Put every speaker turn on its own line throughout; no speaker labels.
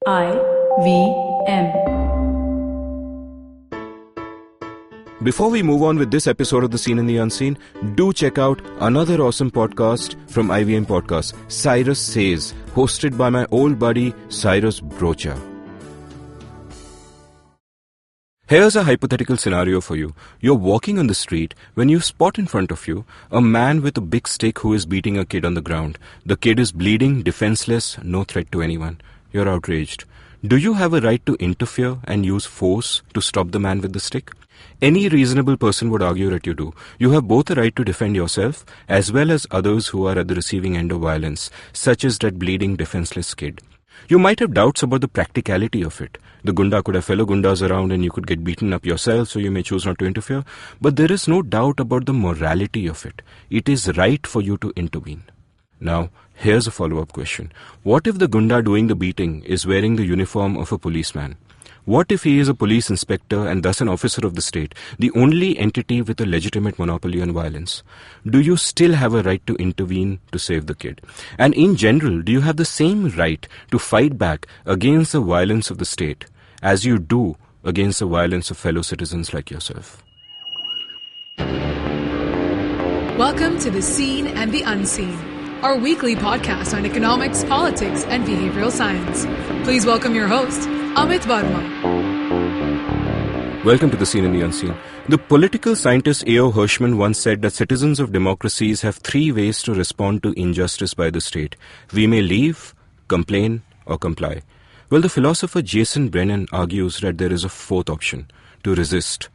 IVM.
Before we move on with this episode of The Seen and the Unseen, do check out another awesome podcast from IVM Podcast, Cyrus Says, hosted by my old buddy Cyrus Brocha. Here's a hypothetical scenario for you. You're walking on the street when you spot in front of you a man with a big stick who is beating a kid on the ground. The kid is bleeding, defenseless, no threat to anyone. You're outraged. Do you have a right to interfere and use force to stop the man with the stick? Any reasonable person would argue that you do. You have both a right to defend yourself as well as others who are at the receiving end of violence, such as that bleeding, defenseless kid. You might have doubts about the practicality of it. The gunda could have fellow gundas around and you could get beaten up yourself, so you may choose not to interfere. But there is no doubt about the morality of it. It is right for you to intervene. Now, here's a follow-up question. What if the gunda doing the beating is wearing the uniform of a policeman? What if he is a police inspector and thus an officer of the state, the only entity with a legitimate monopoly on violence? Do you still have a right to intervene to save the kid? And in general, do you have the same right to fight back against the violence of the state as you do against the violence of fellow citizens like yourself?
Welcome to The Seen and the Unseen, our weekly podcast on economics, politics, and behavioral science. Please welcome your host, Amit Varma.
Welcome to The Seen and the Unseen. The political scientist A.O. Hirschman once said that citizens of democracies have three ways to respond to injustice by the state. We may leave, complain, or comply. Well, the philosopher Jason Brennan argues that there is a fourth option, to resist.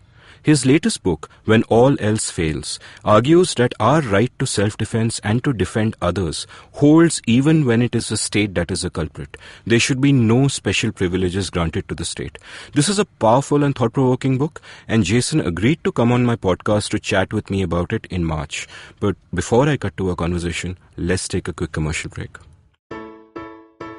His latest book, When All Else Fails, argues that our right to self-defense and to defend others holds even when it is the state that is a culprit. There should be no special privileges granted to the state. This is a powerful and thought-provoking book, and Jason agreed to come on my podcast to chat with me about it in March. But before I cut to our conversation, let's take a quick commercial break.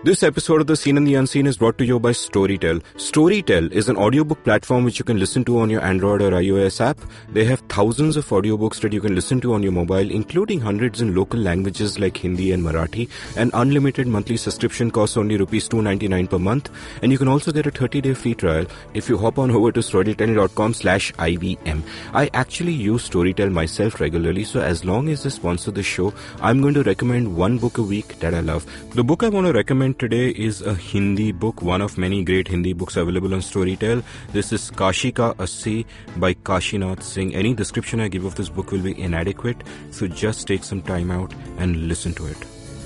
This episode of The Seen and the Unseen is brought to you by Storytel. Storytel is an audiobook platform which you can listen to on your Android or iOS app. They have thousands of audiobooks that you can listen to on your mobile, including hundreds in local languages like Hindi and Marathi. An unlimited monthly subscription costs only Rs $2.99 per month. And you can also get a 30-day free trial if you hop on over to storytel.com/IVM. I actually use Storytel myself regularly, so as long as they sponsor the show, I'm going to recommend one book a week that I love. The book I want to recommend today is a Hindi book, one of many great Hindi books available on Storytel. This is Kashi Ka Assi by Kashinath Singh. Any description I give of this book will be inadequate, so just take some time out and listen to it.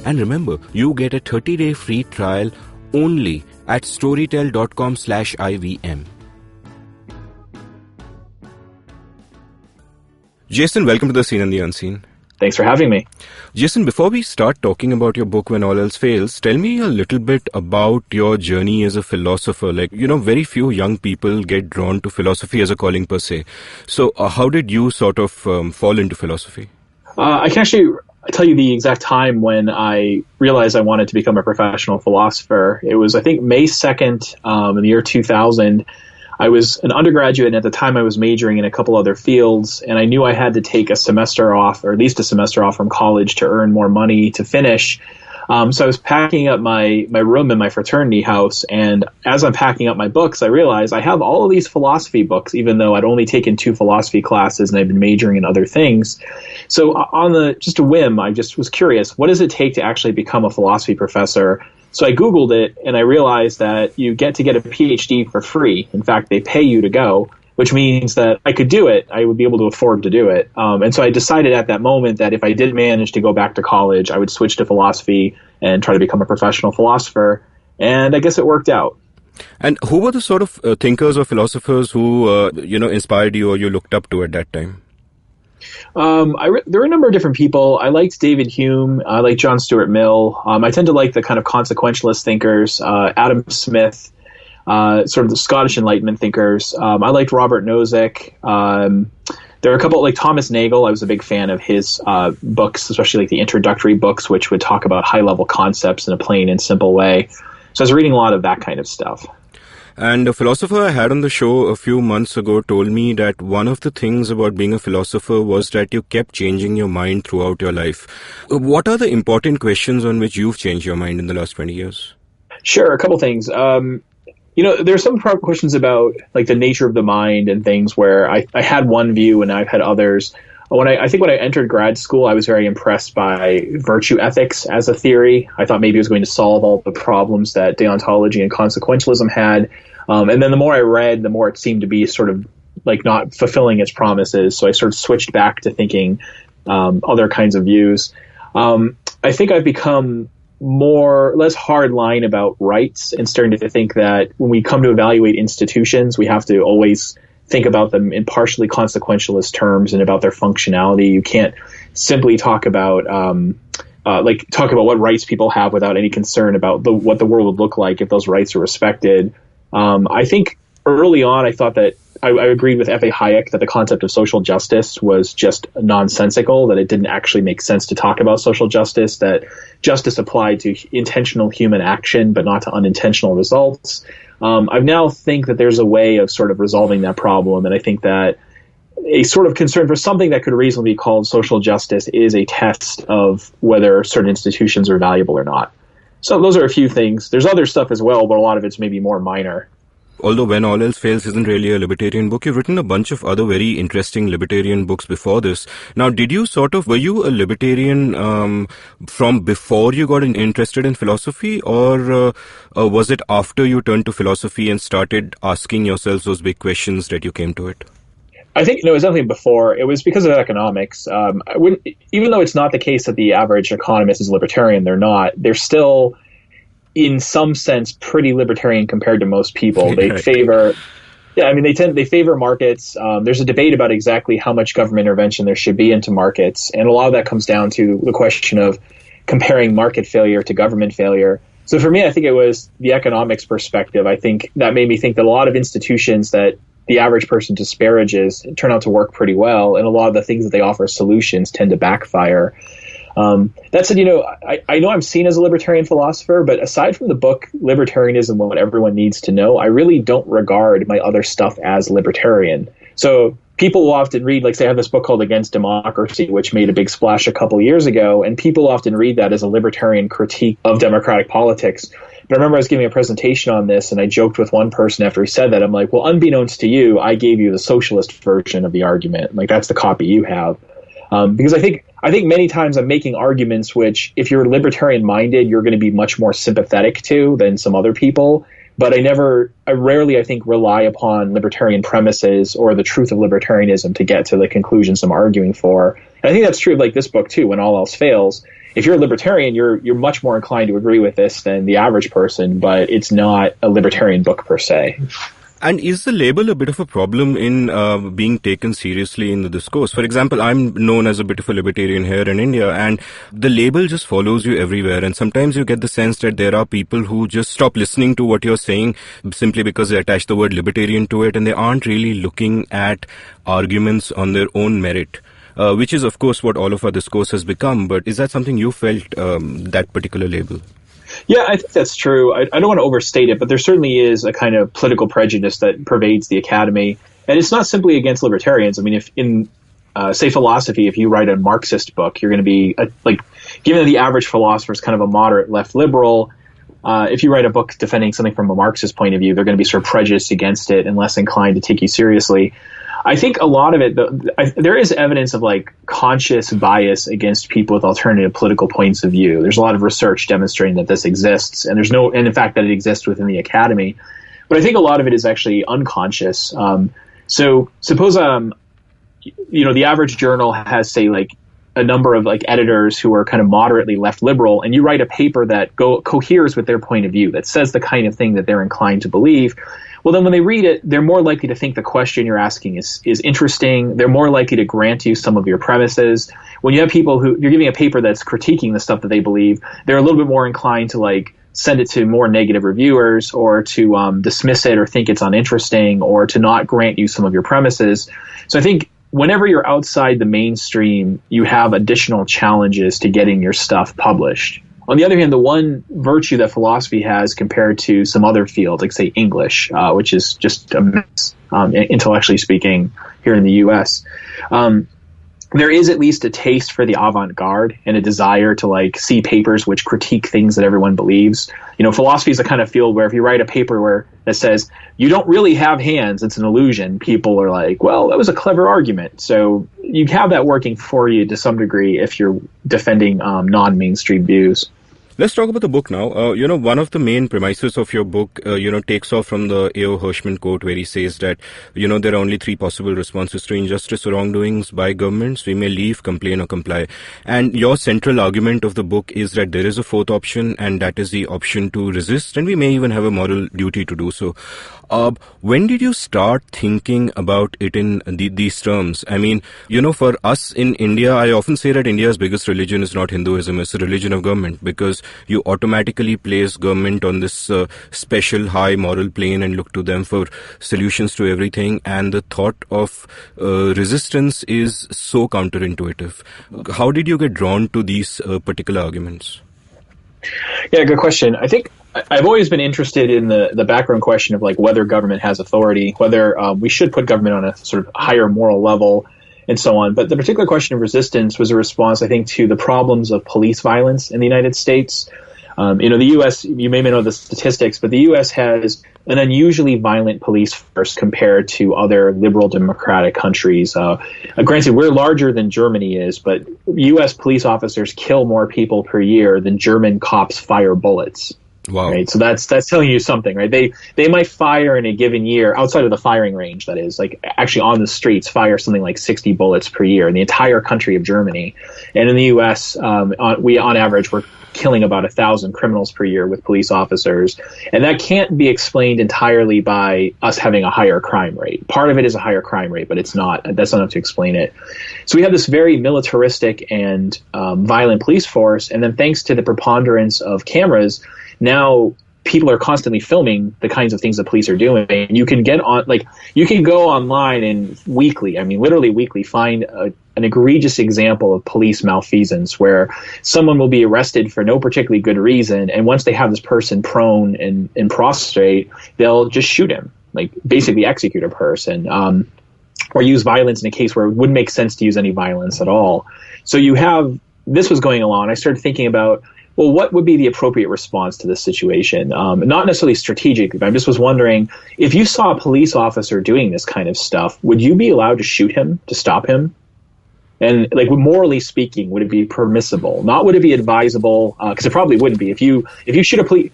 And remember, you get a 30-day free trial only at storytel.com/IVM. Jason, welcome to The Seen and the Unseen.
Thanks for having me.
Jason, before we start talking about your book, When All Else Fails, tell me a little bit about your journey as a philosopher. Very few young people get drawn to philosophy as a calling per se. So how did you sort of fall into philosophy?
I can actually tell you the exact time when I realized I wanted to become a professional philosopher. It was, I think, May 2nd in the year 2000. I was an undergraduate, and at the time I was majoring in a couple other fields, and I knew I had to take a semester off, or at least a semester off from college to earn more money to finish. So I was packing up my room in my fraternity house, and as I'm packing up my books, I realized I have all of these philosophy books, even though I'd only taken 2 philosophy classes and I'd been majoring in other things. So on just a whim, I just was curious, what does it take to actually become a philosophy professor? So I Googled it, and I realized that you get a PhD for free. In fact, they pay you to go, which means that I could do it. I would be able to afford to do it. And so I decided at that moment that if I did manage to go back to college, I would switch to philosophy and try to become a professional philosopher. And I guess it worked out.
And who were the sort of thinkers or philosophers who, inspired you or you looked up to at that time?
There were a number of different people. I liked David Hume. I liked John Stuart Mill. I tend to like the kind of consequentialist thinkers, Adam Smith, sort of the Scottish Enlightenment thinkers. I liked Robert Nozick. There are a couple, like Thomas Nagel. I was a big fan of his books, especially like the introductory books, which would talk about high-level concepts in a plain and simple way. So I was reading a lot of that kind of stuff.
And a philosopher I had on the show a few months ago told me that one of the things about being a philosopher was that you kept changing your mind throughout your life. What are the important questions on which you've changed your mind in the last 20 years?
Sure, a couple things. There's some questions about like the nature of the mind and things where I had one view and I've had others. I think when I entered grad school, I was very impressed by virtue ethics as a theory. I thought maybe it was going to solve all the problems that deontology and consequentialism had. And then the more I read, the more it seemed to be sort of like not fulfilling its promises. So I sort of switched back to thinking other kinds of views. I think I've become less hard line about rights and starting to think that when we come to evaluate institutions, we have to always think about them in partially consequentialist terms and about their functionality. You can't simply talk about what rights people have without any concern about what the world would look like if those rights are respected. I think early on, I thought that I agreed with F.A. Hayek that the concept of social justice was just nonsensical, that it didn't actually make sense to talk about social justice, that justice applied to intentional human action, but not to unintentional results. I now think that there's a way of sort of resolving that problem, and I think that a sort of concern for something that could reasonably be called social justice is a test of whether certain institutions are valuable or not. So those are a few things. There's other stuff as well, but a lot of it's maybe more minor.
Although When All Else Fails isn't really a libertarian book, you've written a bunch of other very interesting libertarian books before this. Now, were you a libertarian from before you got interested in philosophy, or was it after you turned to philosophy and started asking yourselves those big questions that you came to it?
I think it was definitely before. It was because of economics. Even though it's not the case that the average economist is libertarian, they're still, in some sense, pretty libertarian compared to most people. They favor, they favor markets. There's a debate about exactly how much government intervention there should be into markets, and a lot of that comes down to the question of comparing market failure to government failure. So for me, I think it was the economics perspective. I think that made me think that a lot of institutions that the average person disparages turn out to work pretty well, and a lot of the things that they offer solutions tend to backfire. That said, I know I'm seen as a libertarian philosopher, but aside from the book Libertarianism, What Everyone Needs to Know, I really don't regard my other stuff as libertarian. So people will often read, like, say, I have this book called Against Democracy, which made a big splash a couple years ago, and people often read that as a libertarian critique of democratic politics. But I remember I was giving a presentation on this, and I joked with one person after he said that. I'm like, well, unbeknownst to you, I gave you the socialist version of the argument. Like, that's the copy you have. Because I think many times I'm making arguments which, if you're libertarian-minded, you're going to be much more sympathetic to than some other people. But I rarely, I think, rely upon libertarian premises or the truth of libertarianism to get to the conclusions I'm arguing for. And I think that's true of like this book too, When All Else Fails. If you're a libertarian, you're much more inclined to agree with this than the average person, but it's not a libertarian book per se.
And is the label a bit of a problem in being taken seriously in the discourse? For example, I'm known as a bit of a libertarian here in India, and the label just follows you everywhere. And sometimes you get the sense that there are people who just stop listening to what you're saying simply because they attach the word libertarian to it, and they aren't really looking at arguments on their own merit. Which is, of course, what all of our discourse has become. But is that something you felt, that particular label?
Yeah, I think that's true. I don't want to overstate it, but there certainly is a kind of political prejudice that pervades the academy. And it's not simply against libertarians. I mean, if in, say, philosophy, if you write a Marxist book, you're going to be, given that the average philosopher is kind of a moderate left liberal, if you write a book defending something from a Marxist point of view, they're going to be sort of prejudiced against it and less inclined to take you seriously. I think a lot of it, there is evidence of like conscious bias against people with alternative political points of view. There's a lot of research demonstrating that this exists, and and in fact that it exists within the academy. But I think a lot of it is actually unconscious. So suppose, the average journal has, say, like a number of like editors who are kind of moderately left liberal, and you write a paper that coheres with their point of view, that says the kind of thing that they're inclined to believe. Well, then when they read it, they're more likely to think the question you're asking is interesting. They're more likely to grant you some of your premises. When you have people who you're giving a paper that's critiquing the stuff that they believe, they're a little bit more inclined to like send it to more negative reviewers, or to dismiss it or think it's uninteresting, or to not grant you some of your premises. So I think whenever you're outside the mainstream, you have additional challenges to getting your stuff published. On the other hand, the one virtue that philosophy has compared to some other fields, like, say, English, which is just a mess, intellectually speaking, here in the U.S., there is at least a taste for the avant-garde and a desire to like see papers which critique things that everyone believes. Philosophy is the kind of field where if you write a paper that says you don't really have hands, it's an illusion, people are like, well, that was a clever argument. So you have that working for you to some degree if you're defending non-mainstream views.
Let's talk about the book now. One of the main premises of your book, takes off from the A.O. Hirschman quote where he says that, there are only three possible responses to injustice or wrongdoings by governments. We may leave, complain, or comply. And your central argument of the book is that there is a fourth option, and that is the option to resist, and we may even have a moral duty to do so. When did you start thinking about it in these terms? I mean, for us in India, I often say that India's biggest religion is not Hinduism, it's the religion of government, because you automatically place government on this special high moral plane and look to them for solutions to everything. And the thought of resistance is so counterintuitive. How did you get drawn to these particular arguments?
Yeah, good question. I think I've always been interested in the background question of like whether government has authority, whether we should put government on a sort of higher moral level, and so on. But the particular question of resistance was a response, I think, to the problems of police violence in the United States. The U.S., you may know the statistics, but the U.S. has an unusually violent police force compared to other liberal democratic countries. Granted, we're larger than Germany is, but U.S. police officers kill more people per year than German cops fire bullets.
Wow.
Right. So that's telling you something, right? They might fire in a given year outside of the firing range, that is, like actually on the streets, fire something like 60 bullets per year in the entire country of Germany. And in the U.S., we on average we're killing about 1,000 criminals per year with police officers. And that can't be explained entirely by us having a higher crime rate. Part of it is a higher crime rate, but that's not enough to explain it. So we have this very militaristic and violent police force. And then thanks to the preponderance of cameras, now people are constantly filming the kinds of things that police are doing. And you can go online and literally weekly, find an egregious example of police malfeasance where someone will be arrested for no particularly good reason. And once they have this person prone and prostrate, they'll just shoot him, like basically execute a person, or use violence in a case where it wouldn't make sense to use any violence at all. So this was going along. I started thinking about, well, what would be the appropriate response to this situation? Not necessarily strategic, but I just was wondering, if you saw a police officer doing this kind of stuff, would you be allowed to shoot him, to stop him? And morally speaking, would it be permissible? Not would it be advisable? Because it probably wouldn't be. If you shoot a police...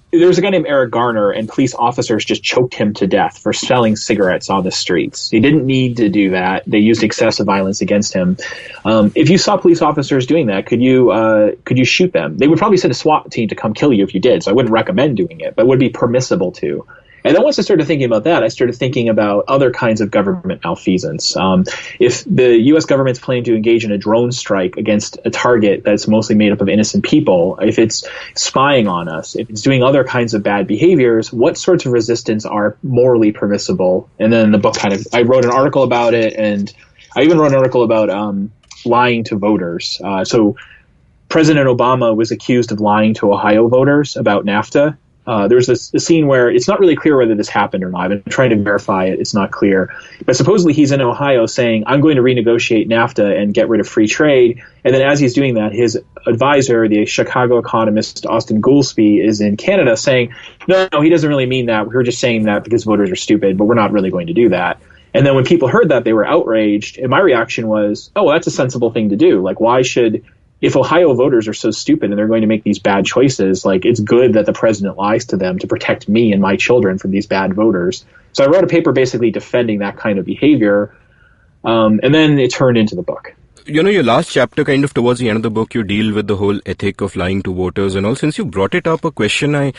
There was a guy named Eric Garner, and police officers just choked him to death for selling cigarettes on the streets. He didn't need to do that. They used excessive violence against him. If you saw police officers doing that, could you shoot them? They would probably send a SWAT team to come kill you if you did, so I wouldn't recommend doing it, but it would be permissible to. And then once I started thinking about that, I started thinking about other kinds of government malfeasance. If the U.S. government's planning to engage in a drone strike against a target that's mostly made up of innocent people, if it's spying on us, if it's doing other kinds of bad behaviors, what sorts of resistance are morally permissible? And then the book I wrote an article about it, and I even wrote an article about lying to voters. So President Obama was accused of lying to Ohio voters about NAFTA. There's this scene where it's not really clear whether this happened or not. I've been trying to verify it. It's not clear. But supposedly he's in Ohio saying, I'm going to renegotiate NAFTA and get rid of free trade. And then as he's doing that, his advisor, the Chicago economist Austin Goolsbee, is in Canada saying, no, he doesn't really mean that. We're just saying that because voters are stupid, but we're not really going to do that. And then when people heard that, they were outraged. And my reaction was, oh, well, that's a sensible thing to do. If Ohio voters are so stupid and they're going to make these bad choices, it's good that the president lies to them to protect me and my children from these bad voters. So I wrote a paper basically defending that kind of behavior, and then it turned into the book.
Your last chapter, kind of towards the end of the book, you deal with the whole ethic of lying to voters and all. Since you brought it up, a question I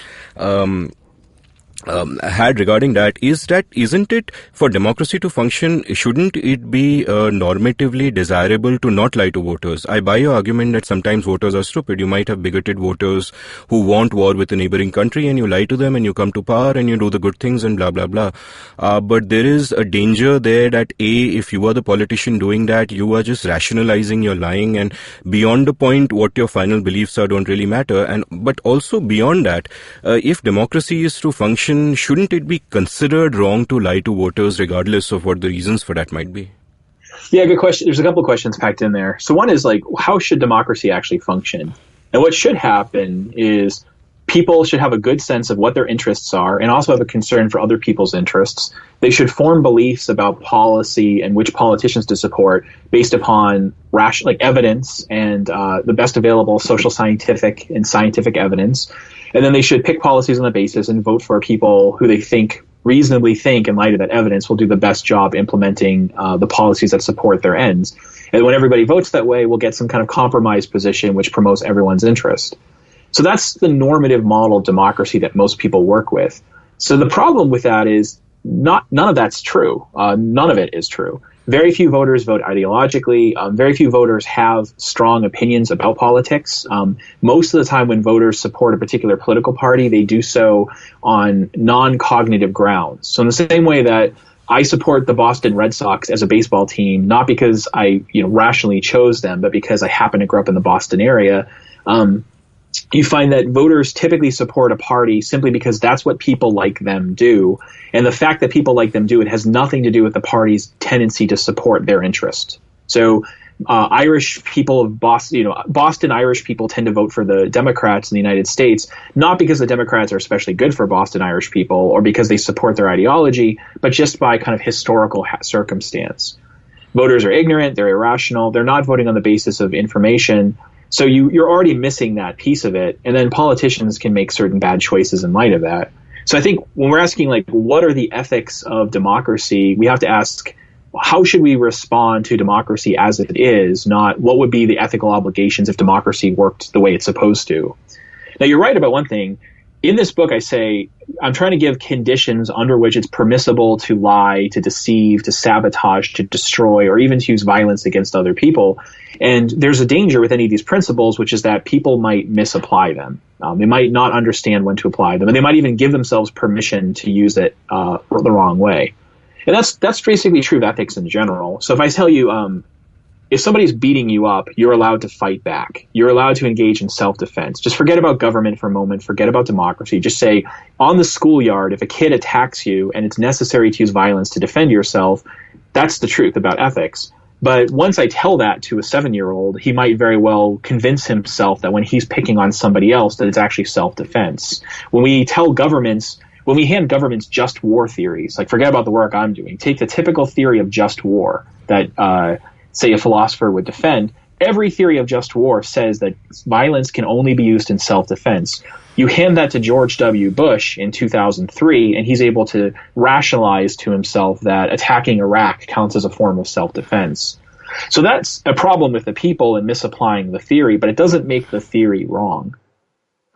had regarding that isn't it for democracy to function, shouldn't it be normatively desirable to not lie to voters? I buy your argument that sometimes voters are stupid. You might have bigoted voters who want war with a neighboring country, and you lie to them and you come to power and you do the good things and blah, blah, blah. But there is a danger there that if you are the politician doing that, you are just rationalizing your lying, and beyond the point what your final beliefs are don't really matter. But also beyond that, if democracy is to function, shouldn't it be considered wrong to lie to voters regardless of what the reasons for that might be?
Yeah, good question. There's a couple of questions packed in there. So one is like, how should democracy actually function? And what should happen is people should have a good sense of what their interests are and also have a concern for other people's interests. They should form beliefs about policy and which politicians to support based upon rational, like evidence and the best available social scientific and scientific evidence. And then they should pick policies on the basis and vote for people who they reasonably think in light of that evidence will do the best job implementing the policies that support their ends. And when everybody votes that way, we'll get some kind of compromise position which promotes everyone's interest. So that's the normative model of democracy that most people work with. So the problem with that is none of that's true. None of it is true. Very few voters vote ideologically. Very few voters have strong opinions about politics. Most of the time when voters support a particular political party, they do so on non-cognitive grounds. So in the same way that I support the Boston Red Sox as a baseball team, not because I rationally chose them, but because I happen to grow up in the Boston area, you find that voters typically support a party simply because that's what people like them do. And the fact that people like them do it has nothing to do with the party's tendency to support their interest. So Irish people of Boston, Boston Irish people tend to vote for the Democrats in the United States, not because the Democrats are especially good for Boston Irish people or because they support their ideology, but just by kind of historical circumstance. Voters are ignorant, they're irrational, they're not voting on the basis of information. So you're already missing that piece of it. And then politicians can make certain bad choices in light of that. So I think when we're asking, like, what are the ethics of democracy, we have to ask, how should we respond to democracy as it is, not what would be the ethical obligations if democracy worked the way it's supposed to. Now, you're right about one thing. In this book, I say I'm trying to give conditions under which it's permissible to lie, to deceive, to sabotage, to destroy, or even to use violence against other people. And there's a danger with any of these principles, which is that people might misapply them. They might not understand when to apply them, and they might even give themselves permission to use it the wrong way. And that's basically true of ethics in general. So if I tell you, if somebody's beating you up, you're allowed to fight back. You're allowed to engage in self-defense. Just forget about government for a moment. Forget about democracy. Just say, on the schoolyard, if a kid attacks you and it's necessary to use violence to defend yourself, that's the truth about ethics. But once I tell that to a 7-year-old, he might very well convince himself that when he's picking on somebody else, that it's actually self-defense. When we hand governments just war theories, like forget about the work I'm doing, take the typical theory of just war that say a philosopher would defend. Every theory of just war says that violence can only be used in self-defense. You hand that to George W. Bush in 2003, and he's able to rationalize to himself that attacking Iraq counts as a form of self-defense. So that's a problem with the people and misapplying the theory, but it doesn't make the theory wrong.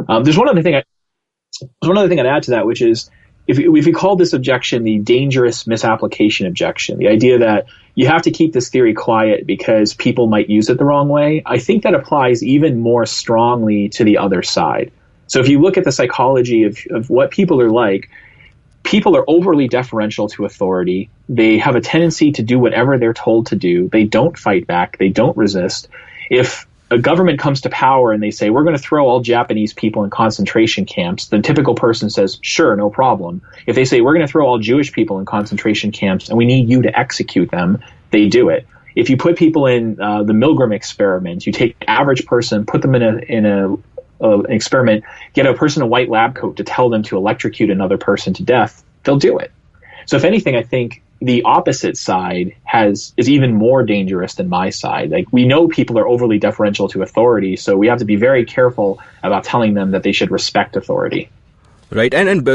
There's one other thing I'd add to that, which is if we call this objection the dangerous misapplication objection, the idea that you have to keep this theory quiet because people might use it the wrong way, I think that applies even more strongly to the other side. So if you look at the psychology of what people are like, people are overly deferential to authority. They have a tendency to do whatever they're told to do. They don't fight back. They don't resist. If a government comes to power and they say, we're going to throw all Japanese people in concentration camps, the typical person says, sure, no problem. If they say, we're going to throw all Jewish people in concentration camps and we need you to execute them, they do it. If you put people in the Milgram Experiment, you take an average person, put them in an experiment, get a person in a white lab coat to tell them to electrocute another person to death, they'll do it. So if anything, I think the opposite side is even more dangerous than my side. Like, we know people are overly deferential to authority, so we have to be very careful about telling them that they should respect authority.
Right, and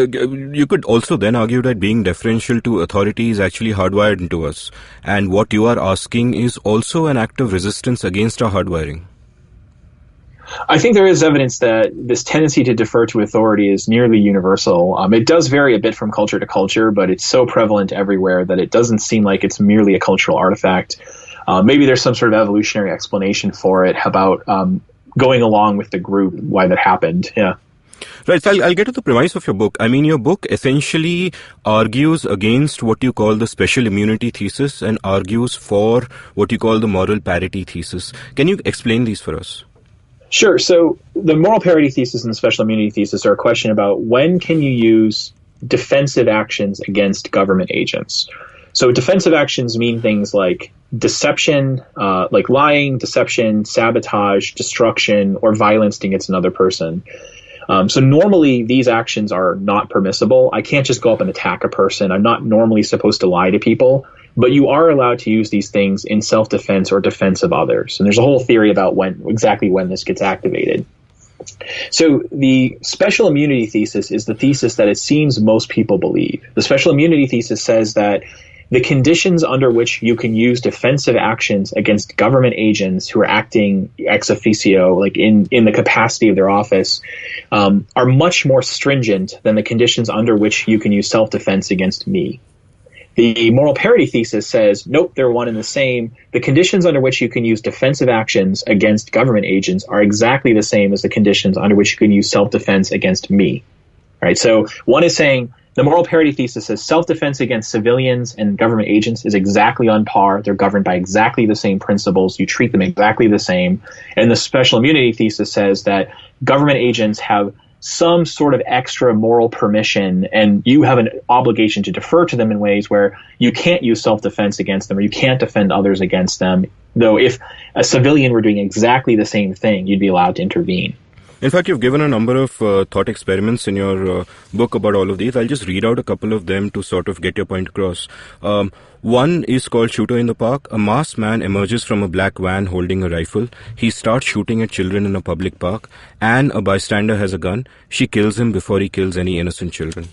you could also then argue that being deferential to authority is actually hardwired into us. And what you are asking is also an act of resistance against our hardwiring.
I think there is evidence that this tendency to defer to authority is nearly universal. It does vary a bit from culture to culture, but it's so prevalent everywhere that it doesn't seem like it's merely a cultural artifact. Maybe there's some sort of evolutionary explanation for it about going along with the group, why that happened. Yeah.
Right, so I'll get to the premise of your book. I mean, your book essentially argues against what you call the special immunity thesis and argues for what you call the moral parity thesis. Can you explain these for us?
Sure. So the moral parity thesis and the special immunity thesis are a question about when can you use defensive actions against government agents. So defensive actions mean things like deception, like lying, deception, sabotage, destruction, or violence against another person. So normally these actions are not permissible. I can't just go up and attack a person. I'm not normally supposed to lie to people, but you are allowed to use these things in self-defense or defense of others. And there's a whole theory about exactly when this gets activated. So the special immunity thesis is the thesis that it seems most people believe. The special immunity thesis says that the conditions under which you can use defensive actions against government agents who are acting ex officio, like in the capacity of their office, are much more stringent than the conditions under which you can use self-defense against me. The moral parity thesis says, nope, they're one and the same. The conditions under which you can use defensive actions against government agents are exactly the same as the conditions under which you can use self-defense against me. All right, so one is saying the moral parity thesis says self-defense against civilians and government agents is exactly on par. They're governed by exactly the same principles. You treat them exactly the same. And the special immunity thesis says that government agents have some sort of extra moral permission, and you have an obligation to defer to them in ways where you can't use self-defense against them or you can't defend others against them. Though if a civilian were doing exactly the same thing, you'd be allowed to intervene.
In fact, you've given a number of thought experiments in your book about all of these. I'll just read out a couple of them to sort of get your point across. One is called Shooter in the Park. A masked man emerges from a black van holding a rifle. He starts shooting at children in a public park. Anne, a bystander, has a gun. She kills him before he kills any innocent children.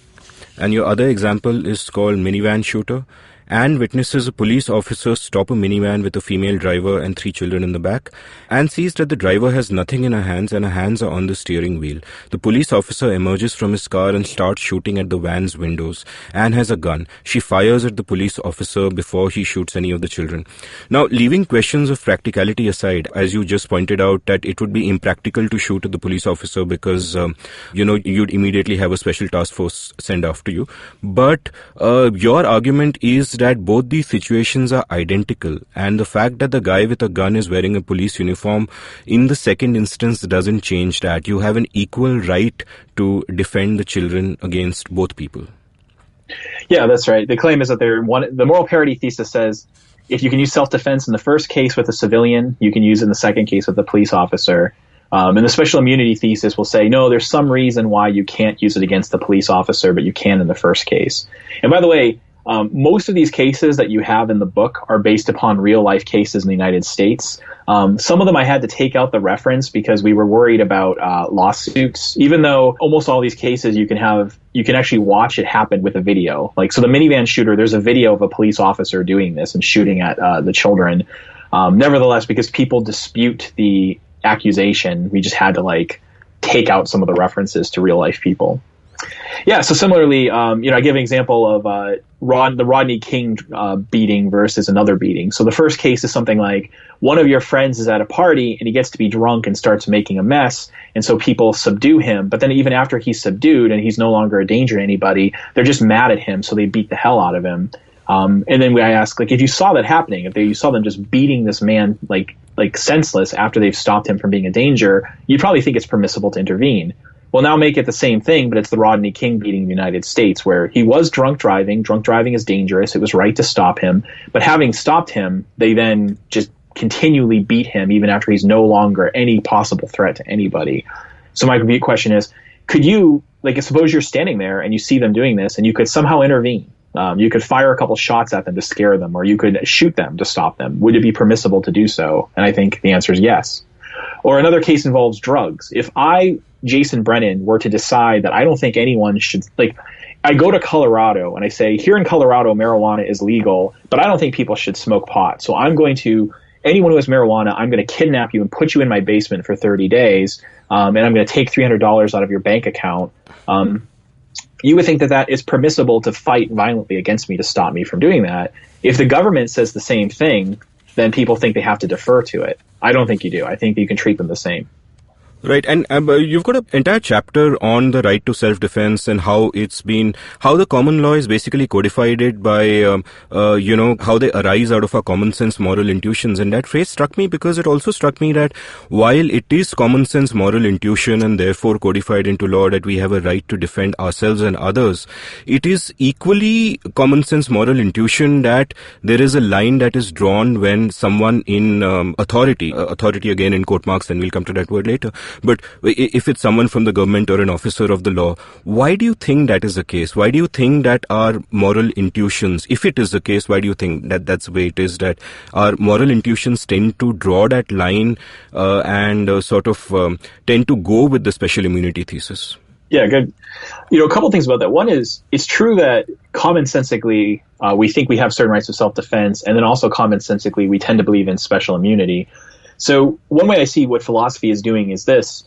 And your other example is called Minivan Shooter. Anne witnesses a police officer stop a minivan with a female driver and 3 children in the back. Anne sees that the driver has nothing in her hands and her hands are on the steering wheel. The police officer emerges from his car and starts shooting at the van's windows. Anne has a gun. She fires at the police officer before he shoots any of the children. Now, leaving questions of practicality aside, as you just pointed out that it would be impractical to shoot at the police officer because, you'd immediately have a special task force sent after you. But your argument is that both these situations are identical, and the fact that the guy with a gun is wearing a police uniform in the second instance doesn't change that. You have an equal right to defend the children against both people.
Yeah, that's right. The claim is that the moral parity thesis says if you can use self-defense in the first case with a civilian, you can use it in the second case with a police officer. And the special immunity thesis will say, no, there's some reason why you can't use it against the police officer, but you can in the first case. And by the way, most of these cases that you have in the book are based upon real life cases in the United States. Some of them I had to take out the reference because we were worried about lawsuits, even though almost all these cases you can actually watch it happen with a video. Like, so the minivan shooter, there's a video of a police officer doing this and shooting at the children. Nevertheless, because people dispute the accusation, we just had to take out some of the references to real life people. Yeah, so similarly, I give an example of the Rodney King beating versus another beating. So the first case is something like one of your friends is at a party and he gets to be drunk and starts making a mess, and so people subdue him. But then even after he's subdued and he's no longer a danger to anybody, they're just mad at him, so they beat the hell out of him. And then I ask, if you saw that happening, if you saw them just beating this man like senseless after they've stopped him from being a danger, you'd probably think it's permissible to intervene. Well, now make it the same thing, but it's the Rodney King beating in the United States, where he was drunk driving. Drunk driving is dangerous. It was right to stop him. But having stopped him, they then just continually beat him even after he's no longer any possible threat to anybody. So my question is, could you, suppose you're standing there and you see them doing this and you could somehow intervene. You could fire a couple shots at them to scare them, or you could shoot them to stop them. Would it be permissible to do so? And I think the answer is yes. Or another case involves drugs. If I, Jason Brennan, were to decide that I don't think anyone should, I go to Colorado and I say, here in Colorado, marijuana is legal, but I don't think people should smoke pot. So anyone who has marijuana, I'm going to kidnap you and put you in my basement for 30 days, and I'm going to take $300 out of your bank account. You would think that is permissible to fight violently against me to stop me from doing that. If the government says the same thing, then people think they have to defer to it. I don't think you do. I think you can treat them the same.
Right, and you've got an entire chapter on the right to self-defense and how the common law is basically codified it by, how they arise out of our common sense moral intuitions. And that phrase struck me because it also struck me that while it is common sense moral intuition and therefore codified into law that we have a right to defend ourselves and others, it is equally common sense moral intuition that there is a line that is drawn when someone in authority again in quote marks, and we'll come to that word later, but if it's someone from the government or an officer of the law, why do you think that is the case? Why do you think that our moral intuitions, if it is the case, why do you think that that's the way it is, that our moral intuitions tend to draw that line and tend to go with the special immunity thesis?
Yeah, good. A couple things about that. One is, it's true that commonsensically we think we have certain rights of self-defense, and then also commonsensically we tend to believe in special immunity. So one way I see what philosophy is doing is this.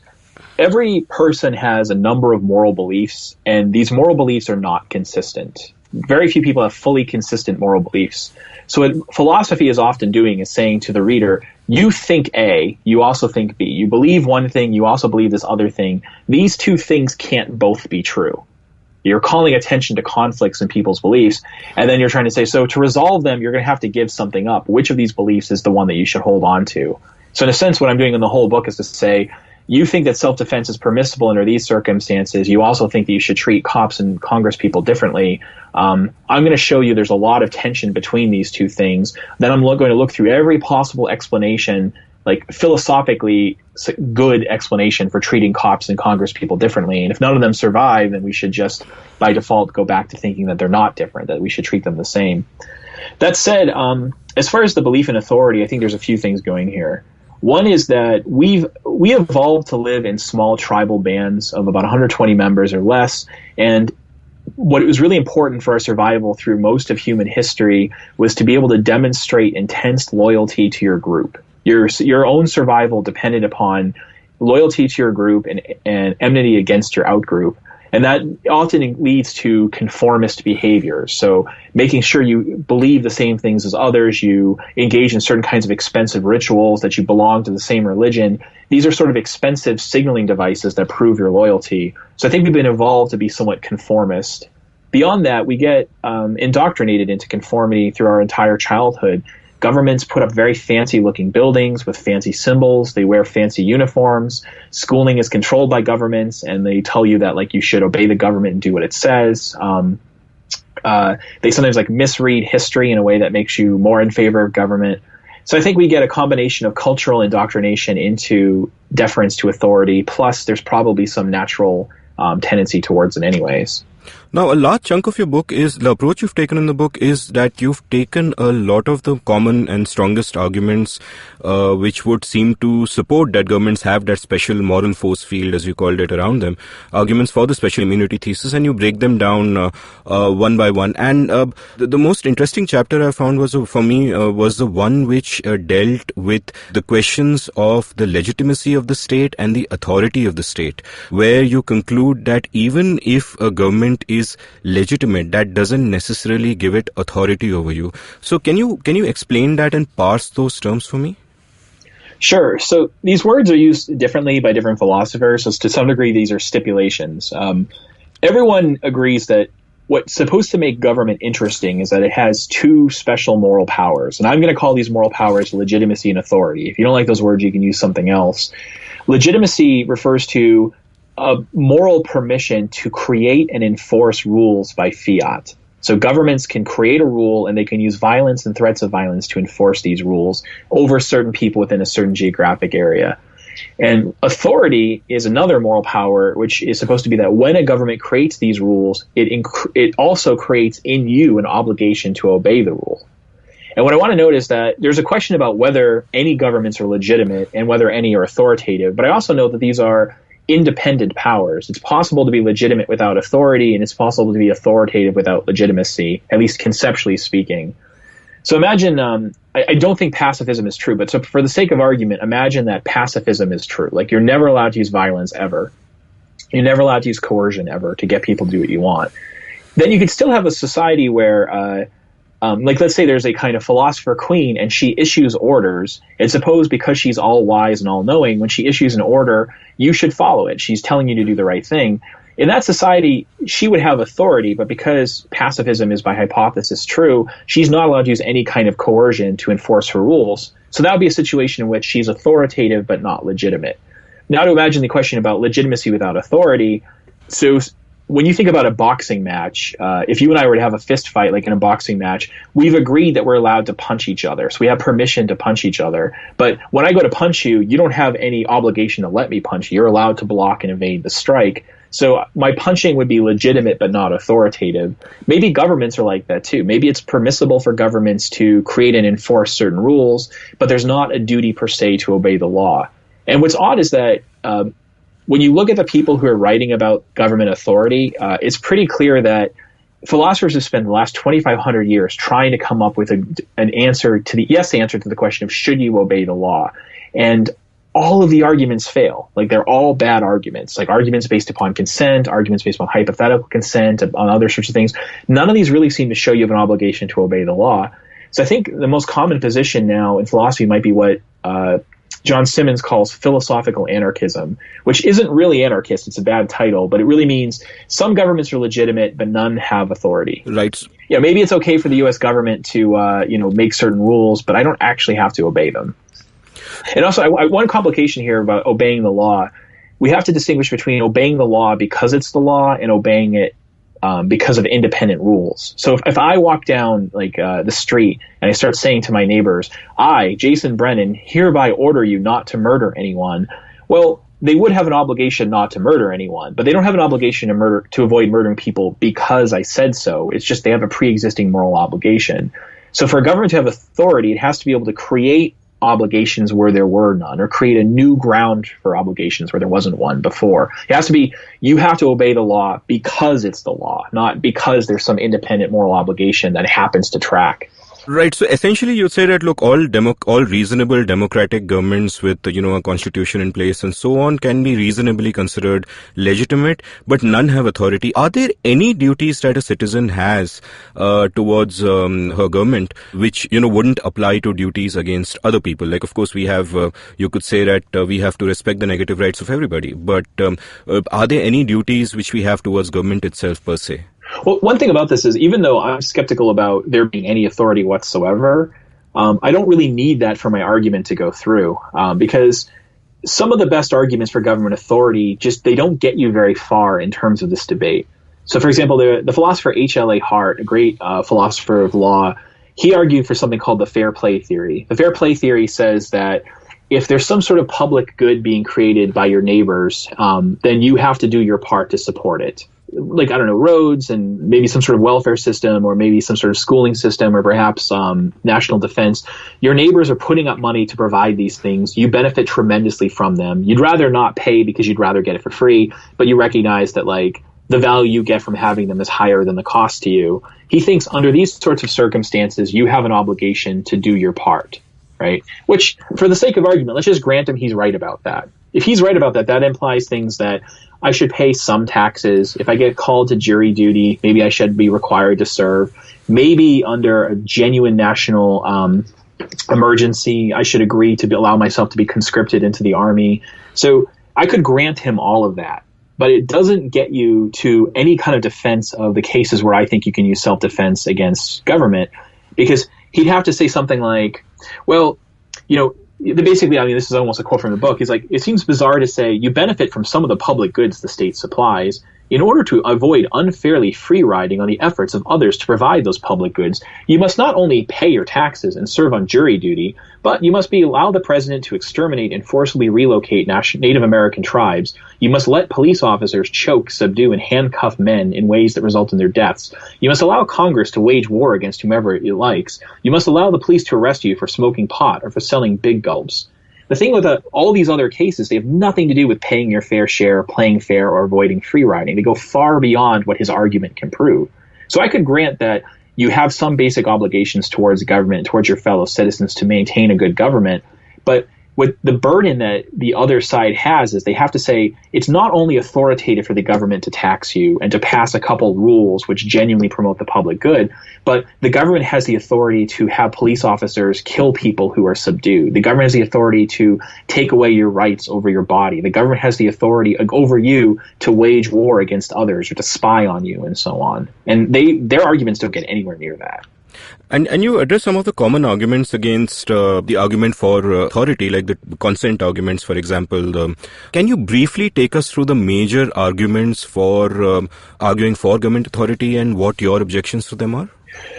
Every person has a number of moral beliefs, and these moral beliefs are not consistent. Very few people have fully consistent moral beliefs. So what philosophy is often doing is saying to the reader, you think A, you also think B. You believe one thing, you also believe this other thing. These two things can't both be true. You're calling attention to conflicts in people's beliefs, and then you're trying to say, so to resolve them, you're going to have to give something up. Which of these beliefs is the one that you should hold on to? So in a sense, what I'm doing in the whole book is to say, you think that self-defense is permissible under these circumstances. You also think that you should treat cops and Congress people differently. I'm going to show you there's a lot of tension between these two things. Then I'm going to look through every possible explanation, like philosophically good explanation for treating cops and Congress people differently. And if none of them survive, then we should just by default go back to thinking that they're not different, that we should treat them the same. That said, as far as the belief in authority, I think there's a few things going here. One is that we evolved to live in small tribal bands of about 120 members or less, and what was really important for our survival through most of human history was to be able to demonstrate intense loyalty to your group. Your own survival depended upon loyalty to your group and enmity against your outgroup. And that often leads to conformist behavior. So making sure you believe the same things as others, you engage in certain kinds of expensive rituals, that you belong to the same religion. These are sort of expensive signaling devices that prove your loyalty. So I think we've been evolved to be somewhat conformist. Beyond that, we get indoctrinated into conformity through our entire childhood. Governments put up very fancy-looking buildings with fancy symbols. They wear fancy uniforms. Schooling is controlled by governments, and they tell you that you should obey the government and do what it says. They sometimes misread history in a way that makes you more in favor of government. So I think we get a combination of cultural indoctrination into deference to authority, plus there's probably some natural tendency towards it anyways.
Now, a large chunk of your book the approach you've taken in the book is that you've taken a lot of the common and strongest arguments which would seem to support that governments have that special moral force field, as you called it, around them, arguments for the special immunity thesis, and you break them down one by one. And the most interesting chapter I found was the one which dealt with the questions of the legitimacy of the state and the authority of the state, where you conclude that even if a government is legitimate, that doesn't necessarily give it authority over you. So can you explain that and parse those terms for me?
Sure. So these words are used differently by different philosophers. So to some degree, these are stipulations. Everyone agrees that what's supposed to make government interesting is that it has two special moral powers. And I'm going to call these moral powers legitimacy and authority. If you don't like those words, you can use something else. Legitimacy refers to a moral permission to create and enforce rules by fiat. So governments can create a rule, and they can use violence and threats of violence to enforce these rules over certain people within a certain geographic area. And authority is another moral power, which is supposed to be that when a government creates these rules, it also creates in you an obligation to obey the rule. And what I want to note is that there's a question about whether any governments are legitimate and whether any are authoritative. But I also know that these are independent powers. It's possible to be legitimate without authority, and it's possible to be authoritative without legitimacy, at least conceptually speaking. So imagine, I don't think pacifism is true, but so for the sake of argument, imagine that pacifism is true. You're never allowed to use violence ever. You're never allowed to use coercion ever to get people to do what you want. Then you could still have a society where like, let's say there's a kind of philosopher queen and she issues orders. And suppose because she's all wise and all knowing, when she issues an order, you should follow it. She's telling you to do the right thing. In that society, she would have authority, but because pacifism is by hypothesis true, she's not allowed to use any kind of coercion to enforce her rules. So that would be a situation in which she's authoritative but not legitimate. Now to imagine the question about legitimacy without authority. So when you think about a boxing match, if you and I were to have a fist fight like in a boxing match, we've agreed that we're allowed to punch each other. So we have permission to punch each other. But when I go to punch you, you don't have any obligation to let me punch you. You're allowed to block and evade the strike. So my punching would be legitimate but not authoritative. Maybe governments are like that too. Maybe it's permissible for governments to create and enforce certain rules, but there's not a duty per se to obey the law. And what's odd is that when you look at the people who are writing about government authority, it's pretty clear that philosophers have spent the last 2,500 years trying to come up with an answer to the answer to the question of should you obey the law. And all of the arguments fail. Like, they're all bad arguments, like arguments based upon consent, arguments based upon hypothetical consent, on other sorts of things. None of these really seem to show you have an obligation to obey the law. So I think the most common position now in philosophy might be what John Simmons calls philosophical anarchism, which isn't really anarchist. It's a bad title, but it really means some governments are legitimate, but none have authority.
Right.
Yeah, maybe it's okay for the U.S. government to make certain rules, but I don't actually have to obey them. And also, one complication here about obeying the law, we have to distinguish between obeying the law because it's the law and obeying it because of independent rules. So if I walk down the street and I start saying to my neighbors, I, Jason Brennan, hereby order you not to murder anyone, well, they would have an obligation not to murder anyone, but they don't have an obligation to avoid murdering people because I said so. It's just they have a pre-existing moral obligation. So for a government to have authority, it has to be able to create obligations where there were none, or create a new ground for obligations where there wasn't one before. It has to be, you have to obey the law because it's the law, not because there's some independent moral obligation that happens to track.
Right. So essentially, you'd say that, look, all reasonable democratic governments with, a constitution in place and so on can be reasonably considered legitimate, but none have authority. Are there any duties that a citizen has towards her government which, wouldn't apply to duties against other people? Like, of course, we have, you could say that we have to respect the negative rights of everybody. But are there any duties which we have towards government itself per se?
Well, one thing about this is, even though I'm skeptical about there being any authority whatsoever, I don't really need that for my argument to go through, because some of the best arguments for government authority, they don't get you very far in terms of this debate. So, for example, the philosopher H.L.A. Hart, a great philosopher of law, he argued for something called the fair play theory. The fair play theory says that if there's some sort of public good being created by your neighbors, then you have to do your part to support it. Like, I don't know, roads and maybe some sort of welfare system, or maybe some sort of schooling system, or perhaps national defense. Your neighbors are putting up money to provide these things. You benefit tremendously from them. You'd rather not pay because you'd rather get it for free, but you recognize that, the value you get from having them is higher than the cost to you. He thinks under these sorts of circumstances, you have an obligation to do your part, right? Which, for the sake of argument, let's just grant him he's right about that. If he's right about that, that implies things that I should pay some taxes. If I get called to jury duty, maybe I should be required to serve. Maybe under a genuine national emergency, I should agree to allow myself to be conscripted into the army. So I could grant him all of that, but it doesn't get you to any kind of defense of the cases where I think you can use self-defense against government, because he'd have to say something like, well, basically, this is almost a quote from the book. He's like, it seems bizarre to say you benefit from some of the public goods the state supplies. In order to avoid unfairly free riding on the efforts of others to provide those public goods, you must not only pay your taxes and serve on jury duty, but you must allow the president to exterminate and forcibly relocate Native American tribes. You must let police officers choke, subdue, and handcuff men in ways that result in their deaths. You must allow Congress to wage war against whomever it likes. You must allow the police to arrest you for smoking pot or for selling big gulps. The thing with all these other cases, they have nothing to do with paying your fair share, playing fair, or avoiding free riding. They go far beyond what his argument can prove. So I could grant that you have some basic obligations towards the government, towards your fellow citizens, to maintain a good government. But what the burden that the other side has is they have to say it's not only authoritative for the government to tax you and to pass a couple rules which genuinely promote the public good, but the government has the authority to have police officers kill people who are subdued. The government has the authority to take away your rights over your body. The government has the authority over you to wage war against others or to spy on you and so on. And their arguments don't get anywhere near that.
And you address some of the common arguments against the argument for authority, like the consent arguments, for example. Can you briefly take us through the major arguments for arguing for government authority and what your objections to them are?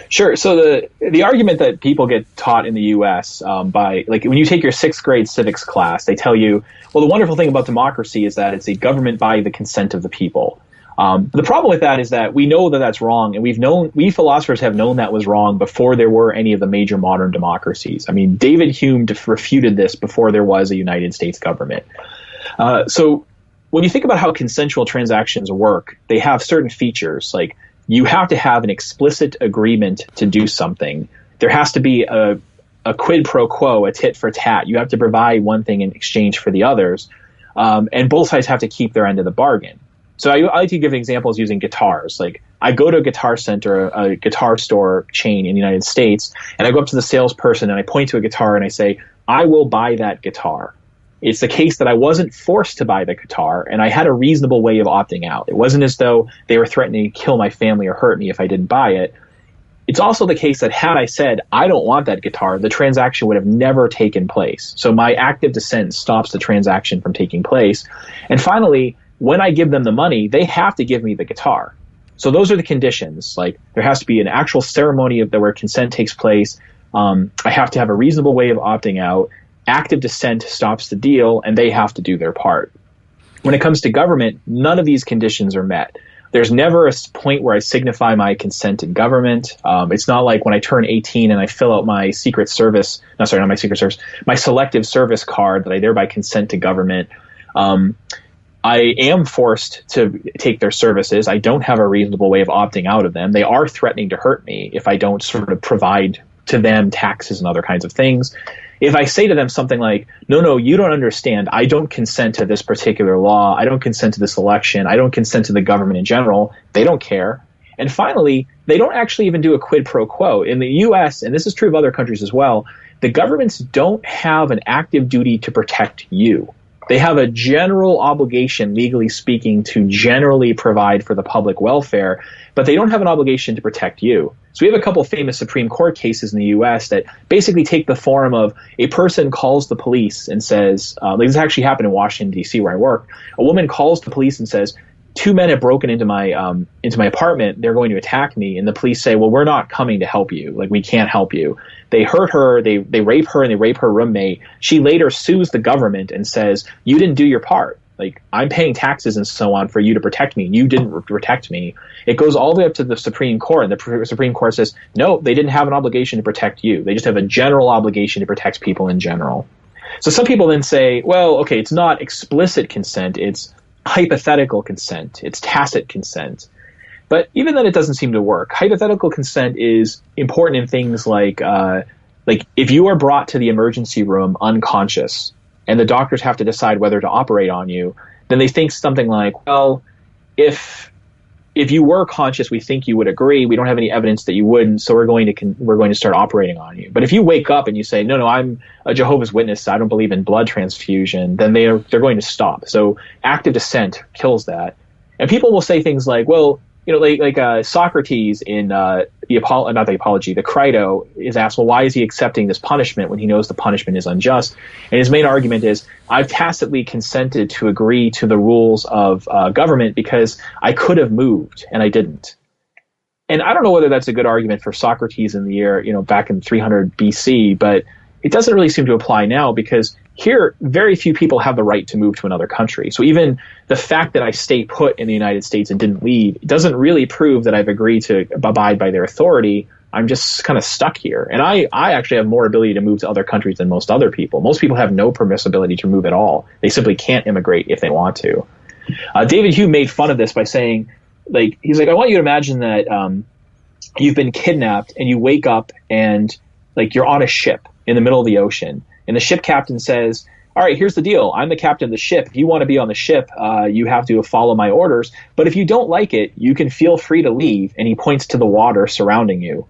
Sure. So the argument that people get taught in the U.S. By, like, when you take your 6th grade civics class, they tell you, well, the wonderful thing about democracy is that it's a government by the consent of the people. The problem with that is that we know that that's wrong, and we philosophers have known that was wrong before there were any of the major modern democracies. I mean, David Hume refuted this before there was a United States government. So when you think about how consensual transactions work, they have certain features, like you have to have an explicit agreement to do something. There has to be a quid pro quo, a tit for tat. You have to provide one thing in exchange for the others, and both sides have to keep their end of the bargain. So I like to give examples using guitars. Like, I go to a guitar center, a guitar store chain in the United States, and I go up to the salesperson and I point to a guitar and I say, I will buy that guitar. It's the case that I wasn't forced to buy the guitar, and I had a reasonable way of opting out. It wasn't as though they were threatening to kill my family or hurt me if I didn't buy it. It's also the case that had I said, I don't want that guitar, the transaction would have never taken place. So my active dissent stops the transaction from taking place. And finally, when I give them the money, they have to give me the guitar. So those are the conditions. Like, there has to be an actual ceremony where consent takes place. I have to have a reasonable way of opting out. Active dissent stops the deal, and they have to do their part. When it comes to government, none of these conditions are met. There's never a point where I signify my consent in government. It's not like when I turn 18 and I fill out my my selective service card that I thereby consent to government. I am forced to take their services. I don't have a reasonable way of opting out of them. They are threatening to hurt me if I don't sort of provide to them taxes and other kinds of things. If I say to them something like, no, you don't understand. I don't consent to this particular law. I don't consent to this election. I don't consent to the government in general. They don't care. And finally, they don't actually even do a quid pro quo. In the U.S., and this is true of other countries as well, the governments don't have an active duty to protect you. They have a general obligation, legally speaking, to generally provide for the public welfare, but they don't have an obligation to protect you. So we have a couple of famous Supreme Court cases in the U.S. that basically take the form of a person calls the police and says, like this actually happened in Washington, D.C., where I work. A woman calls the police and says, 2 men have broken into my apartment. They're going to attack me. And the police say, well, we're not coming to help you. Like, we can't help you. They hurt her. They rape her, and they rape her roommate. She later sues the government and says, you didn't do your part. Like, I'm paying taxes and so on for you to protect me. You didn't protect me. It goes all the way up to the Supreme Court. And the Supreme Court says, no, they didn't have an obligation to protect you. They just have a general obligation to protect people in general. So some people then say, well, okay, it's not explicit consent. It's hypothetical consent. It's tacit consent. But even then, it doesn't seem to work. Hypothetical consent is important in things like if you are brought to the emergency room unconscious and the doctors have to decide whether to operate on you, then they think something like, well, if you were conscious, we think you would agree. We don't have any evidence that you wouldn't, so we're going to start operating on you. But if you wake up and you say, no, I'm a Jehovah's Witness, I don't believe in blood transfusion, then they're going to stop. So active dissent kills that. And people will say things like, well, like Socrates in the Crito is asked, well, why is he accepting this punishment when he knows the punishment is unjust? And his main argument is, I've tacitly consented to agree to the rules of government because I could have moved and I didn't. And I don't know whether that's a good argument for Socrates in the year, back in 300 BC, but it doesn't really seem to apply now because here, very few people have the right to move to another country. So even the fact that I stay put in the United States and didn't leave doesn't really prove that I've agreed to abide by their authority. I'm just kind of stuck here. And I actually have more ability to move to other countries than most other people. Most people have no permissibility to move at all. They simply can't immigrate if they want to. David Hume made fun of this by saying, he's like, I want you to imagine that you've been kidnapped and you wake up and you're on a ship in the middle of the ocean. And the ship captain says, all right, here's the deal. I'm the captain of the ship. If you want to be on the ship, you have to follow my orders. But if you don't like it, you can feel free to leave. And he points to the water surrounding you.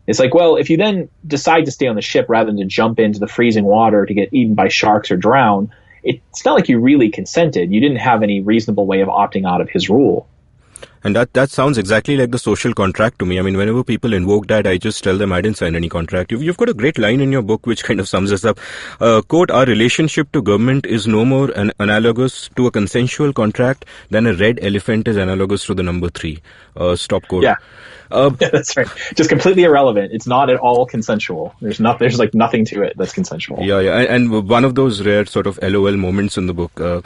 It's like, well, if you then decide to stay on the ship rather than to jump into the freezing water to get eaten by sharks or drown, it's not like you really consented. You didn't have any reasonable way of opting out of his rule.
And that sounds exactly like the social contract to me. I mean, whenever people invoke that, I just tell them I didn't sign any contract. You've got a great line in your book which kind of sums this up. Quote, our relationship to government is no more analogous to a consensual contract than a red elephant is analogous to the number 3. Stop quote.
Yeah. Yeah, that's right. Just completely irrelevant. It's not at all consensual. There's like nothing to it that's consensual.
Yeah. And one of those rare sort of LOL moments in the book.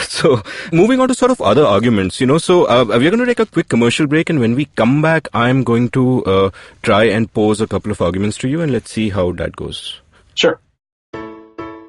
So moving on to sort of other arguments, so we're going to take a quick commercial break. And when we come back, I'm going to try and pose a couple of arguments to you and let's see how that goes.
Sure.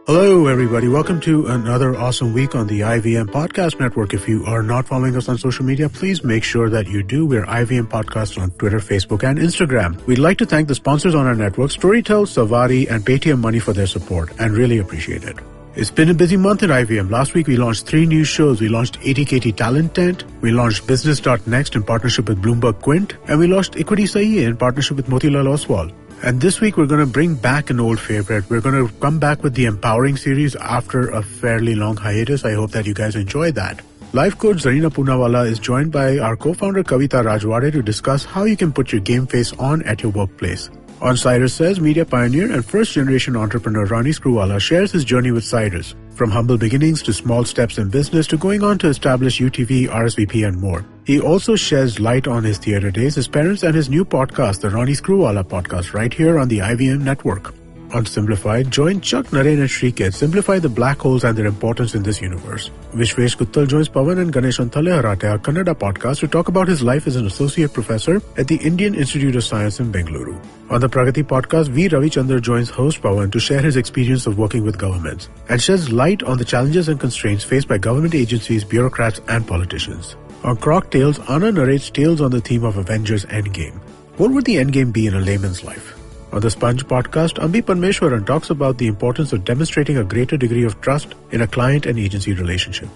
Hello, everybody. Welcome to another awesome week on the IVM Podcast Network. If you are not following us on social media, please make sure that you do. We're IVM Podcast on Twitter, Facebook, and Instagram. We'd like to thank the sponsors on our network, Storytel, Savari, and Paytm Money for their support, and really appreciate it. It's been a busy month at IVM. Last week, we launched 3 new shows. We launched ATKT Talent Tent, we launched Business.next in partnership with Bloomberg Quint, and we launched Equity Sahiye in partnership with Motilal Oswal. And this week, we're going to bring back an old favorite. We're going to come back with the Empowering series after a fairly long hiatus. I hope that you guys enjoy that. Life coach Zarina Poonawala is joined by our co-founder Kavita Rajwade to discuss how you can put your game face on at your workplace. On Cyrus Says, media pioneer and first-generation entrepreneur Ronnie Screwwala shares his journey with Cyrus, from humble beginnings to small steps in business to going on to establish UTV, RSVP, and more. He also sheds light on his theater days, his parents, and his new podcast, the Ronnie Screwwala Podcast, right here on the IVM network. On Simplified, join Chuck, Naren, and Shrikit simplify the black holes and their importance in this universe. Vishwesh Guttal joins Pawan and Ganesh Antale Harate, our Kannada podcast, to talk about his life as an associate professor at the Indian Institute of Science in Bengaluru. On the Pragati podcast, V. Ravichandra joins host Pawan to share his experience of working with governments and sheds light on the challenges and constraints faced by government agencies, bureaucrats, and politicians. On Croc Tales, Anna narrates tales on the theme of Avengers Endgame. What would the Endgame be in a layman's life? On the Sponge podcast, Ambi Parmeshwaran talks about the importance of demonstrating a greater degree of trust in a client and agency relationship.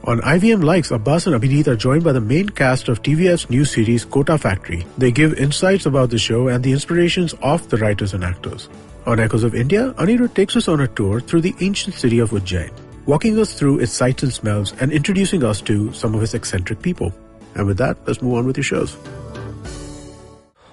On IVM Likes, Abbas and Abhijit are joined by the main cast of TVF's new series Kota Factory. They give insights about the show and the inspirations of the writers and actors. On Echoes of India, Anirudh takes us on a tour through the ancient city of Ujjain, walking us through its sights and smells and introducing us to some of its eccentric people. And with that, let's move on with your shows.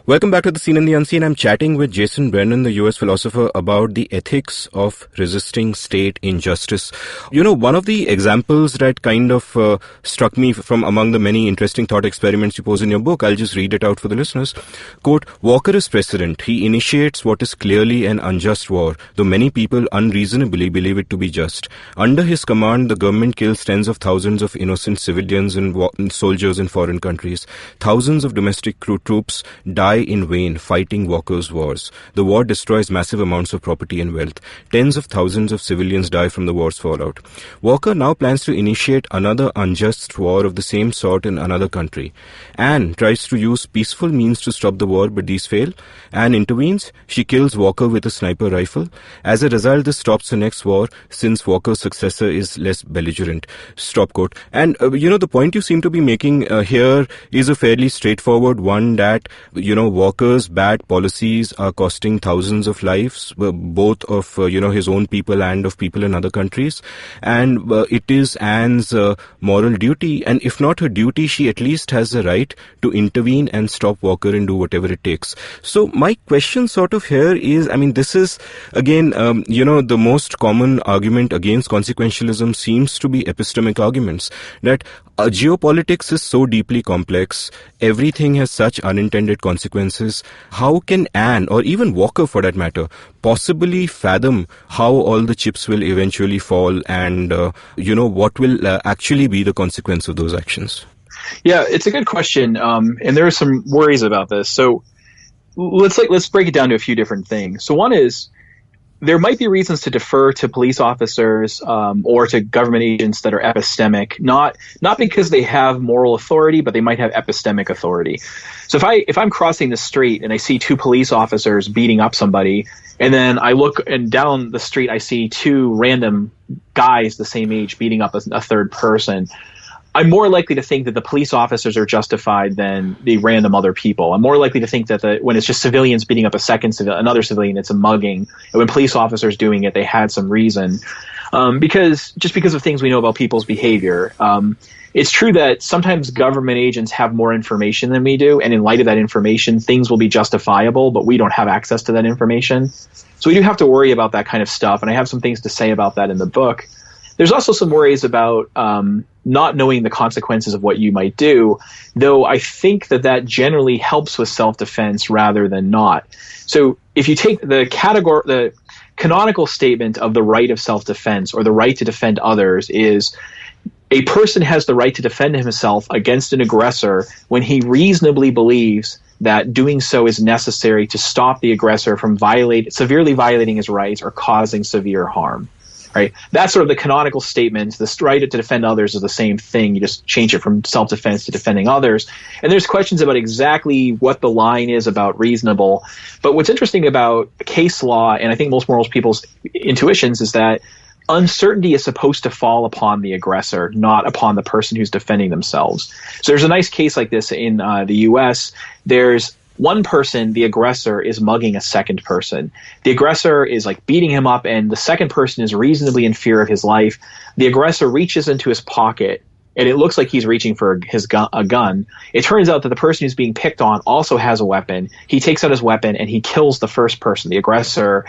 Welcome back to The Scene and the Unseen. I'm chatting with Jason Brennan, the US philosopher, about the ethics of resisting state injustice. One of the examples that kind of struck me from among the many interesting thought experiments you pose in your book, I'll just read it out for the listeners. Quote, Walker is president. He initiates what is clearly an unjust war, though many people unreasonably believe it to be just. Under his command, the government kills tens of thousands of innocent civilians and soldiers in foreign countries. Thousands of domestic troops die in vain fighting Walker's wars. The war destroys massive amounts of property and wealth. Tens of thousands of civilians die from the war's fallout. Walker now plans to initiate another unjust war of the same sort in another country. Anne tries to use peaceful means to stop the war, but these fail. Anne intervenes. She kills Walker with a sniper rifle. As a result, this stops the next war, since Walker's successor is less belligerent. Stop quote. And, the point you seem to be making here is a fairly straightforward one that, Walker's bad policies are costing thousands of lives, both of, his own people and of people in other countries. And it is Anne's moral duty, and if not her duty, she at least has the right to intervene and stop Walker and do whatever it takes. So my question sort of here is, this is, again, the most common argument against consequentialism seems to be epistemic arguments, that geopolitics is so deeply complex, everything has such unintended consequences. How can Anne, or even Walker for that matter, possibly fathom how all the chips will eventually fall and, what will actually be the consequence of those actions?
Yeah, it's a good question. And there are some worries about this. So let's break it down to a few different things. So one is, there might be reasons to defer to police officers or to government agents that are epistemic, not because they have moral authority, but they might have epistemic authority. So if I'm crossing the street and I see two police officers beating up somebody, and then I look and down the street I see two random guys the same age beating up a third person, I'm more likely to think that the police officers are justified than the random other people. I'm more likely to think that when it's just civilians beating up another civilian, it's a mugging. And when police officers doing it, they had some reason. Because of things we know about people's behavior. It's true that sometimes government agents have more information than we do. And in light of that information, things will be justifiable, but we don't have access to that information. So we do have to worry about that kind of stuff. And I have some things to say about that in the book. There's also some worries about not knowing the consequences of what you might do, though I think that generally helps with self-defense rather than not. So if you take the canonical statement of the right of self-defense or the right to defend others is a person has the right to defend himself against an aggressor when he reasonably believes that doing so is necessary to stop the aggressor from severely violating his rights or causing severe harm. Right? That's sort of the canonical statement. The right to defend others is the same thing. You just change it from self-defense to defending others. And there's questions about exactly what the line is about reasonable. But what's interesting about case law, and I think most morals people's intuitions, is that uncertainty is supposed to fall upon the aggressor, not upon the person who's defending themselves. So there's a nice case like this in the U.S. There's one person, the aggressor, is mugging a second person. The aggressor is like beating him up, and the second person is reasonably in fear of his life. The aggressor reaches into his pocket, and it looks like he's reaching for a gun. It turns out that the person who's being picked on also has a weapon. He takes out his weapon, and he kills the first person, the aggressor,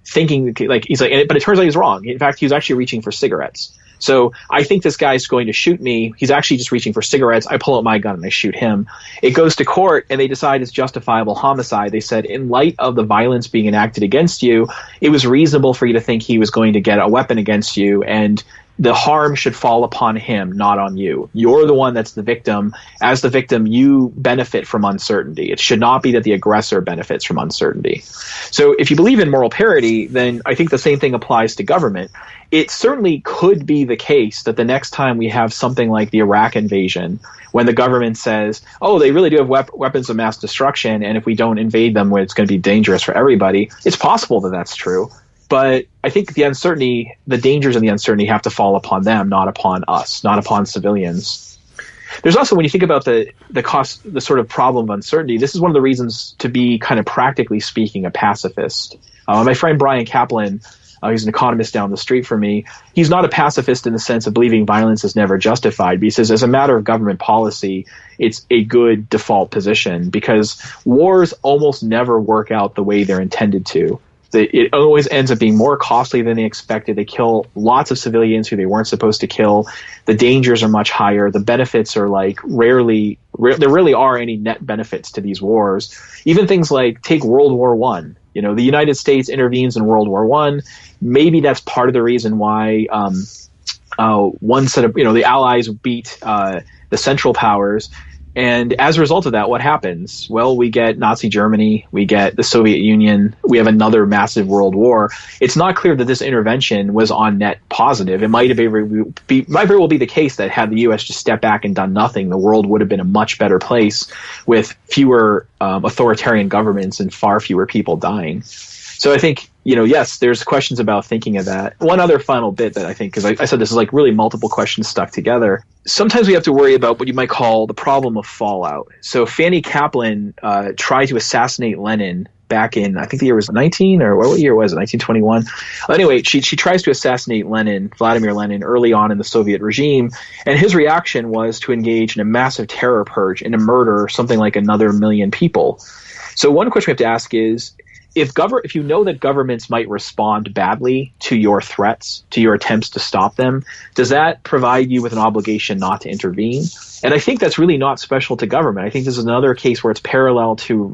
thinking but it turns out he's wrong. In fact, he was actually reaching for cigarettes. So I think this guy's going to shoot me. He's actually just reaching for cigarettes. I pull out my gun and I shoot him. It goes to court and they decide it's justifiable homicide. They said in light of the violence being enacted against you, it was reasonable for you to think he was going to get a weapon against you, and the harm should fall upon him, not on you. You're the one that's the victim. As the victim, you benefit from uncertainty. It should not be that the aggressor benefits from uncertainty. So if you believe in moral parity, then I think the same thing applies to government. It certainly could be the case that the next time we have something like the Iraq invasion, when the government says, oh, they really do have weapons of mass destruction, and if we don't invade them, it's going to be dangerous for everybody, it's possible that that's true. But I think the dangers and the uncertainty have to fall upon them, not upon us, not upon civilians. There's also, when you think about the sort of problem of uncertainty, this is one of the reasons to be kind of practically speaking a pacifist. My friend Brian Kaplan, he's an economist down the street from me. He's not a pacifist in the sense of believing violence is never justified, but he says as a matter of government policy, it's a good default position because wars almost never work out the way they're intended to. It always ends up being more costly than they expected. They kill lots of civilians who they weren't supposed to kill. The dangers are much higher. The benefits are there rarely are any net benefits to these wars. Even things like take World War I. The United States intervenes in World War I. Maybe that's part of the reason why one set of the Allies beat the Central Powers. And as a result of that, what happens? Well, we get Nazi Germany, we get the Soviet Union, we have another massive world war. It's not clear that this intervention was on net positive. It might very well be the case that had the U.S. just stepped back and done nothing, the world would have been a much better place with fewer authoritarian governments and far fewer people dying. So I think, yes, there's questions about thinking of that. One other final bit that I think, because I said this is like really multiple questions stuck together. Sometimes we have to worry about what you might call the problem of fallout. So Fanny Kaplan tried to assassinate Lenin back in, I think the year was 1921? Anyway, she tries to assassinate Vladimir Lenin, early on in the Soviet regime, and his reaction was to engage in a massive terror purge and to murder something like another 1 million people. So one question we have to ask is, if you know that governments might respond badly to your threats, to your attempts to stop them, does that provide you with an obligation not to intervene? And I think that's really not special to government. I think this is another case where it's parallel to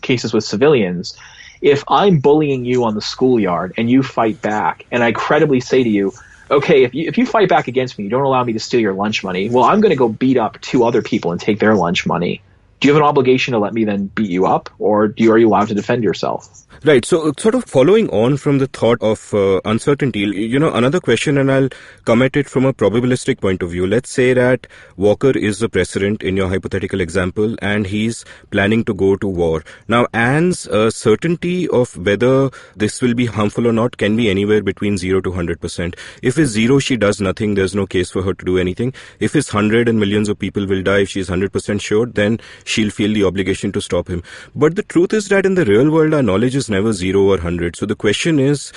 cases with civilians. If I'm bullying you on the schoolyard and you fight back, and I credibly say to you, okay, if you fight back against me, you don't allow me to steal your lunch money, well, I'm going to go beat up 2 other people and take their lunch money. do you have an obligation to let me then beat you up, or are you allowed to defend yourself?
Right. So sort of following on from the thought of uncertainty, another question, and I'll come at it from a probabilistic point of view. Let's say that Walker is the president in your hypothetical example, and he's planning to go to war. Now, Anne's certainty of whether this will be harmful or not can be anywhere between 0 to 100%. If it's 0, she does nothing. There's no case for her to do anything. If it's 100 and millions of people will die, if she's 100% sure, then she'll feel the obligation to stop him. But the truth is that in the real world, our knowledge is never 0 or 100. So the question is,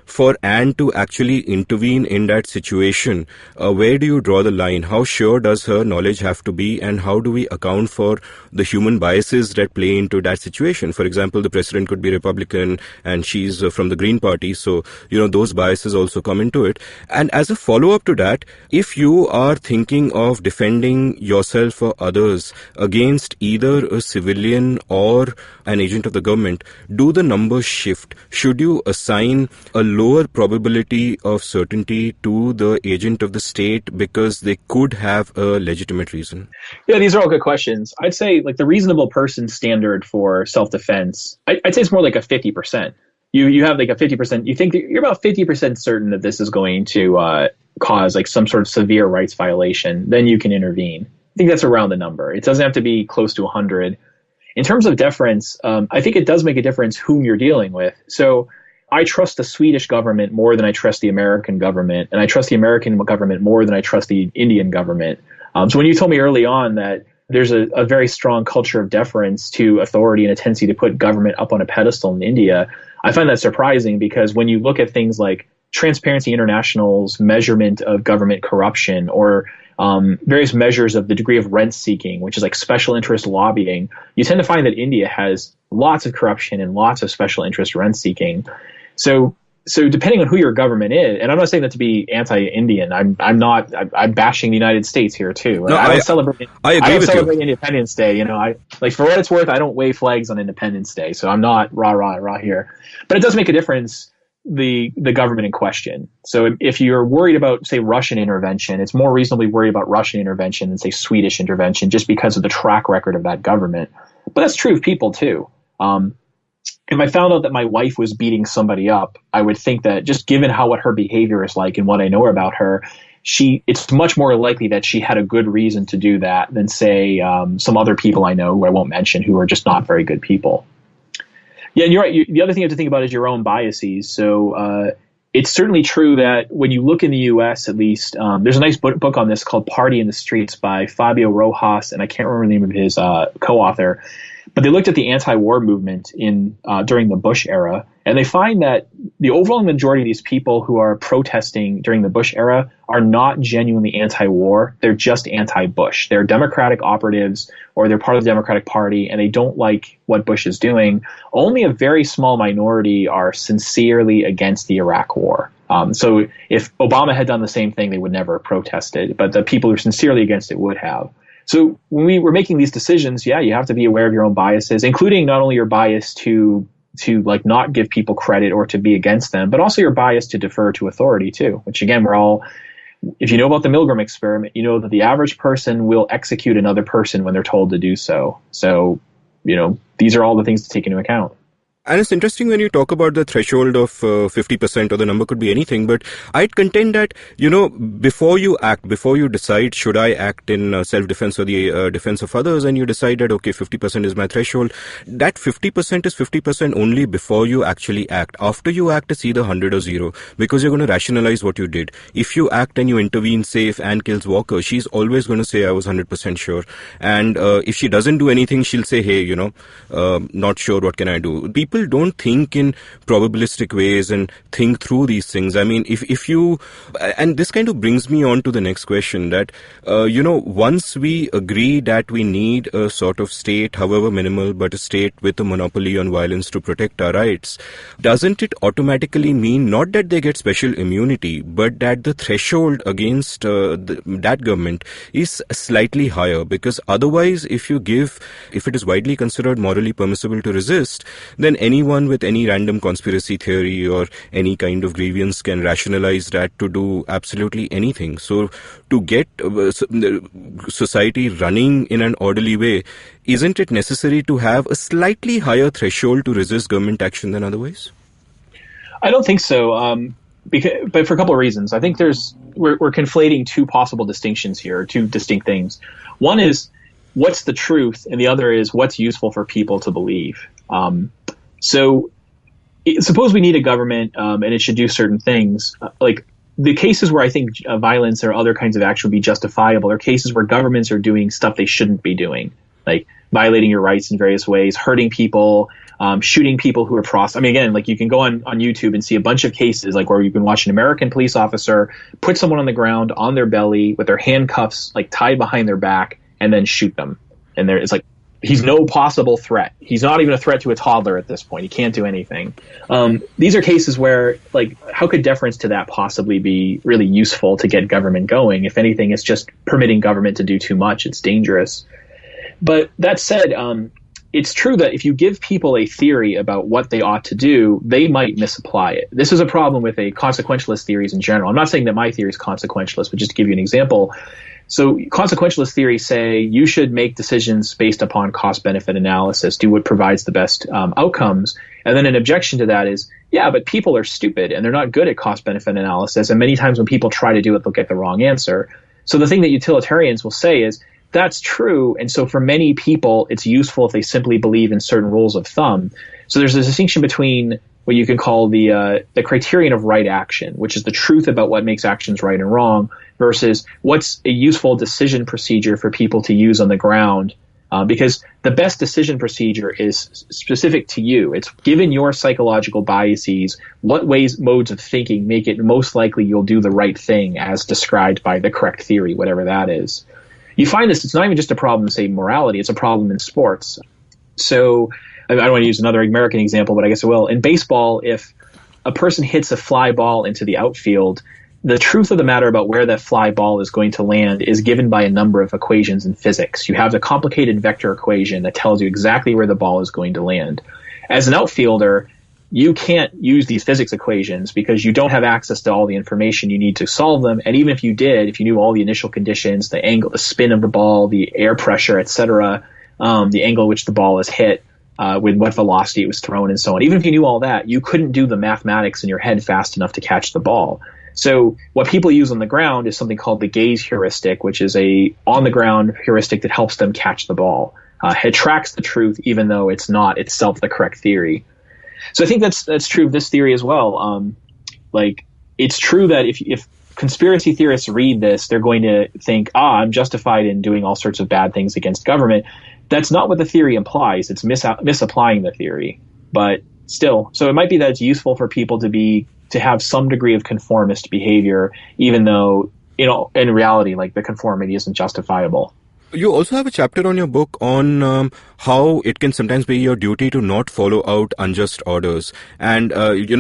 for Anne to actually intervene in that situation, where do you draw the line? How sure does her knowledge have to be, and how do we account for the human biases that play into that situation? For example, the president could be Republican and she's from the Green Party, so those biases also come into it. And as a follow-up to that, if you are thinking of defending yourself or others against either a civilian or an agent of the government, do the numbers shift? Should you assign a lower probability of certainty to the agent of the state because they could have a legitimate reason?
Yeah, these are all good questions. I'd say like the reasonable person standard for self-defense, I'd say it's more like a 50%. You have like a 50%, you think that you're about 50% certain that this is going to cause like some sort of severe rights violation, then you can intervene. I think that's around the number. It doesn't have to be close to 100. In terms of deference, I think it does make a difference whom you're dealing with. So I trust the Swedish government more than I trust the American government, and I trust the American government more than I trust the Indian government. So when you told me early on that there's a very strong culture of deference to authority and a tendency to put government up on a pedestal in India, I find that surprising, because when you look at things like Transparency International's measurement of government corruption, or various measures of the degree of rent seeking, which is like special interest lobbying, you tend to find that India has lots of corruption and lots of special interest rent seeking. So depending on who your government is, and I'm not saying that to be anti-Indian. I'm bashing the United States here too.
No, I agree with you.
Independence Day. For what it's worth, I don't wave flags on Independence Day, so I'm not rah here. But it does make a difference, the government in question. So if you're worried about, say, Russian intervention, it's more reasonably worried about Russian intervention than, say, Swedish intervention, just because of the track record of that government. But that's true of people too. If I found out that my wife was beating somebody up, I would think that just given what her behavior is like and what I know about her, it's much more likely that she had a good reason to do that than, say, some other people I know who I won't mention, who are just not very good people. Yeah, and you're right. The other thing you have to think about is your own biases. So it's certainly true that when you look in the U.S., at least, there's a nice book on this called Party in the Streets by Fabio Rojas, and I can't remember the name of his co-author. But they looked at the anti-war movement during the Bush era, and they find that the overwhelming majority of these people who are protesting during the Bush era are not genuinely anti-war. They're just anti-Bush. They're Democratic operatives, or they're part of the Democratic Party, and they don't like what Bush is doing. Only a very small minority are sincerely against the Iraq war. So if Obama had done the same thing, they would never have protested. But the people who are sincerely against it would have. So when we were making these decisions, yeah, you have to be aware of your own biases, including not only your bias to like not give people credit or to be against them, but also your bias to defer to authority too, which again, if you know about the Milgram Experiment, you know that the average person will execute another person when they're told to do so. So, these are all the things to take into account.
And it's interesting when you talk about the threshold of 50%, or the number could be anything, but I'd contend that, before you act, before you decide, should I act in self-defense or the defense of others, and you decide that, okay, 50% is my threshold, that 50% is 50% only before you actually act. After you act, it's either 100 or 0, because you're going to rationalize what you did. If you act and you intervene, say if Anne kills Walker, she's always going to say, I was 100% sure. And if she doesn't do anything, she'll say, hey, not sure, what can I do? People don't think in probabilistic ways and think through these things. I mean, if you, and this kind of brings me on to the next question, that, once we agree that we need a sort of state, however minimal, but a state with a monopoly on violence to protect our rights, doesn't it automatically mean not that they get special immunity, but that the threshold against that government is slightly higher? Because otherwise, if it is widely considered morally permissible to resist, then anyone with any random conspiracy theory or any kind of grievance can rationalize that to do absolutely anything. So to get society running in an orderly way, isn't it necessary to have a slightly higher threshold to resist government action than otherwise?
I don't think so. But for a couple of reasons. I think we're conflating two possible distinctions here, two distinct things. One is what's the truth, and the other is what's useful for people to believe. Suppose we need a government and it should do certain things. Like the cases where I think violence or other kinds of action would be justifiable are cases where governments are doing stuff they shouldn't be doing, like violating your rights in various ways, hurting people, shooting people who are I mean, again, like you can go on YouTube and see a bunch of cases like where you can watch an American police officer put someone on the ground on their belly with their handcuffs like tied behind their back and then shoot them. And it's like, he's no possible threat. He's not even a threat to a toddler at this point. He can't do anything. These are cases where, like, how could deference to that possibly be really useful to get government going? If anything, it's just permitting government to do too much. It's dangerous. But that said, it's true that if you give people a theory about what they ought to do, they might misapply it. This is a problem with consequentialist theories in general. I'm not saying that my theory is consequentialist, but just to give you an example. So consequentialist theories say you should make decisions based upon cost-benefit analysis, do what provides the best outcomes. And then an objection to that is, yeah, but people are stupid and they're not good at cost-benefit analysis. And many times when people try to do it, they'll get the wrong answer. So the thing that utilitarians will say is, that's true. And so for many people, it's useful if they simply believe in certain rules of thumb. So there's a distinction between what you can call the criterion of right action, which is the truth about what makes actions right and wrong, versus what's a useful decision procedure for people to use on the ground. Because the best decision procedure is specific to you. It's given your psychological biases, what modes of thinking make it most likely you'll do the right thing as described by the correct theory, whatever that is. You find this, it's not even just a problem, say, morality, it's a problem in sports. So I don't want to use another American example, but I guess I will. In baseball, if a person hits a fly ball into the outfield, the truth of the matter about where that fly ball is going to land is given by a number of equations in physics. You have the complicated vector equation that tells you exactly where the ball is going to land. As an outfielder, you can't use these physics equations because you don't have access to all the information you need to solve them. And even if you did, if you knew all the initial conditions, the angle, the spin of the ball, the air pressure, etc., the angle at which the ball is hit, with what velocity it was thrown and so on. Even if you knew all that, you couldn't do the mathematics in your head fast enough to catch the ball. So what people use on the ground is something called the gaze heuristic, which is a on-the-ground heuristic that helps them catch the ball. It tracks the truth even though it's not itself the correct theory. So I think that's true of this theory as well. It's true that if conspiracy theorists read this, they're going to think, I'm justified in doing all sorts of bad things against government. That's not what the theory implies. It's misapplying the theory. But still, so it might be that it's useful for people to have some degree of conformist behavior, even though, in reality, like the conformity isn't justifiable.
You also have a chapter on your book on how it can sometimes be your duty to not follow out unjust orders. And,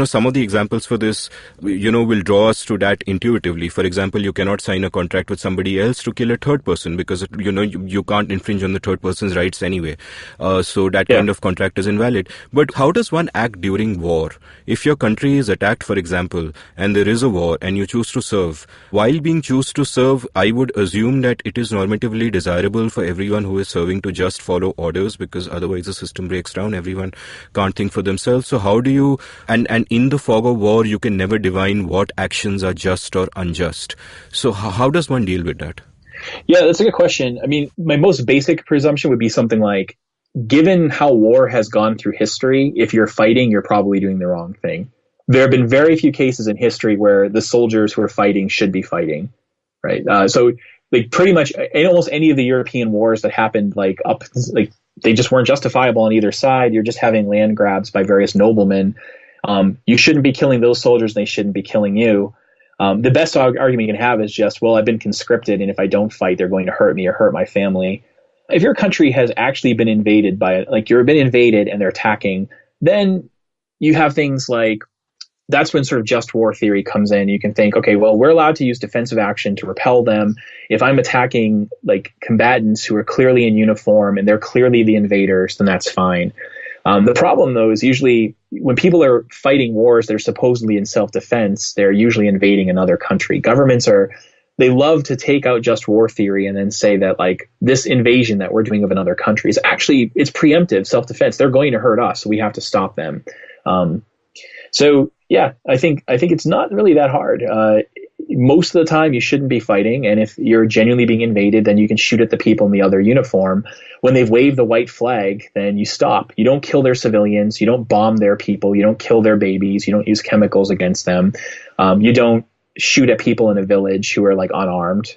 some of the examples for this, will draw us to that intuitively. For example, you cannot sign a contract with somebody else to kill a third person because, you can't infringe on the third person's rights anyway. So that kind of contract is invalid. But how does one act during war? If your country is attacked, for example, and there is a war and you choose to serve, while being choose to serve, I would assume that it is normatively desirable for everyone who is serving to just follow orders, because otherwise the system breaks down. Everyone can't think for themselves. So how do you, and in the fog of war, you can never divine what actions are just or unjust. So how does one deal with that?
Yeah, that's a good question. I mean, my most basic presumption would be something like, given how war has gone through history, if you're fighting, you're probably doing the wrong thing. There have been very few cases in history where the soldiers who are fighting should be fighting, right? Like pretty much in almost any of the European wars that happened, they just weren't justifiable on either side. You're just having land grabs by various noblemen. You shouldn't be killing those soldiers. They shouldn't be killing you. The best argument you can have is just, well, I've been conscripted, and if I don't fight, they're going to hurt me or hurt my family. If your country has actually been invaded you've been invaded and they're attacking, then you have things like, that's when sort of just war theory comes in. You can think, okay, well, we're allowed to use defensive action to repel them. If I'm attacking combatants who are clearly in uniform and they're clearly the invaders, then that's fine. The problem, though, is usually when people are fighting wars that are supposedly in self-defense, they're usually invading another country. Governments they love to take out just war theory and then say that like this invasion that we're doing of another country is actually, it's preemptive self-defense. They're going to hurt us, so we have to stop them. So yeah, I think it's not really that hard. Most of the time you shouldn't be fighting, and if you're genuinely being invaded, then you can shoot at the people in the other uniform. When they've waved the white flag, then you stop. You don't kill their civilians, you don't bomb their people, you don't kill their babies, you don't use chemicals against them, you don't shoot at people in a village who are like unarmed.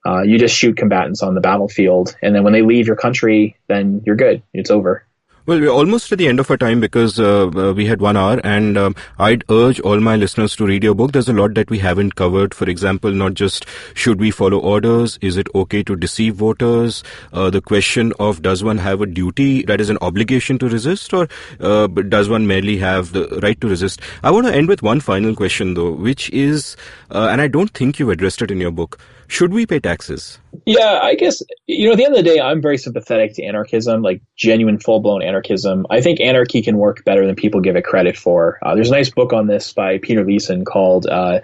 You just shoot combatants on the battlefield, and then when they leave your country, then you're good. It's over.
Well, we're almost at the end of our time because we had 1 hour, and I'd urge all my listeners to read your book. There's a lot that we haven't covered. For example, not just should we follow orders, is it okay to deceive voters, the question of does one have a duty, that is an obligation to resist, or does one merely have the right to resist? I want to end with one final question, though, which is, and I don't think you've addressed it in your book, should we pay taxes?
Yeah, I guess, at the end of the day, I'm very sympathetic to anarchism, like genuine full-blown anarchism. I think anarchy can work better than people give it credit for. There's a nice book on this by Peter Leeson called, is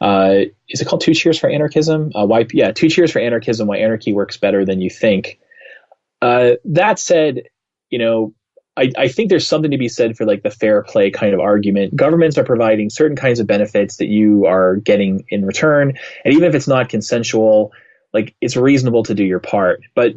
it called 2 Cheers for Anarchism? 2 Cheers for Anarchism, Why Anarchy Works Better Than You Think. That said, I think there's something to be said for like the fair play kind of argument. Governments are providing certain kinds of benefits that you are getting in return. And even if it's not consensual, like it's reasonable to do your part. But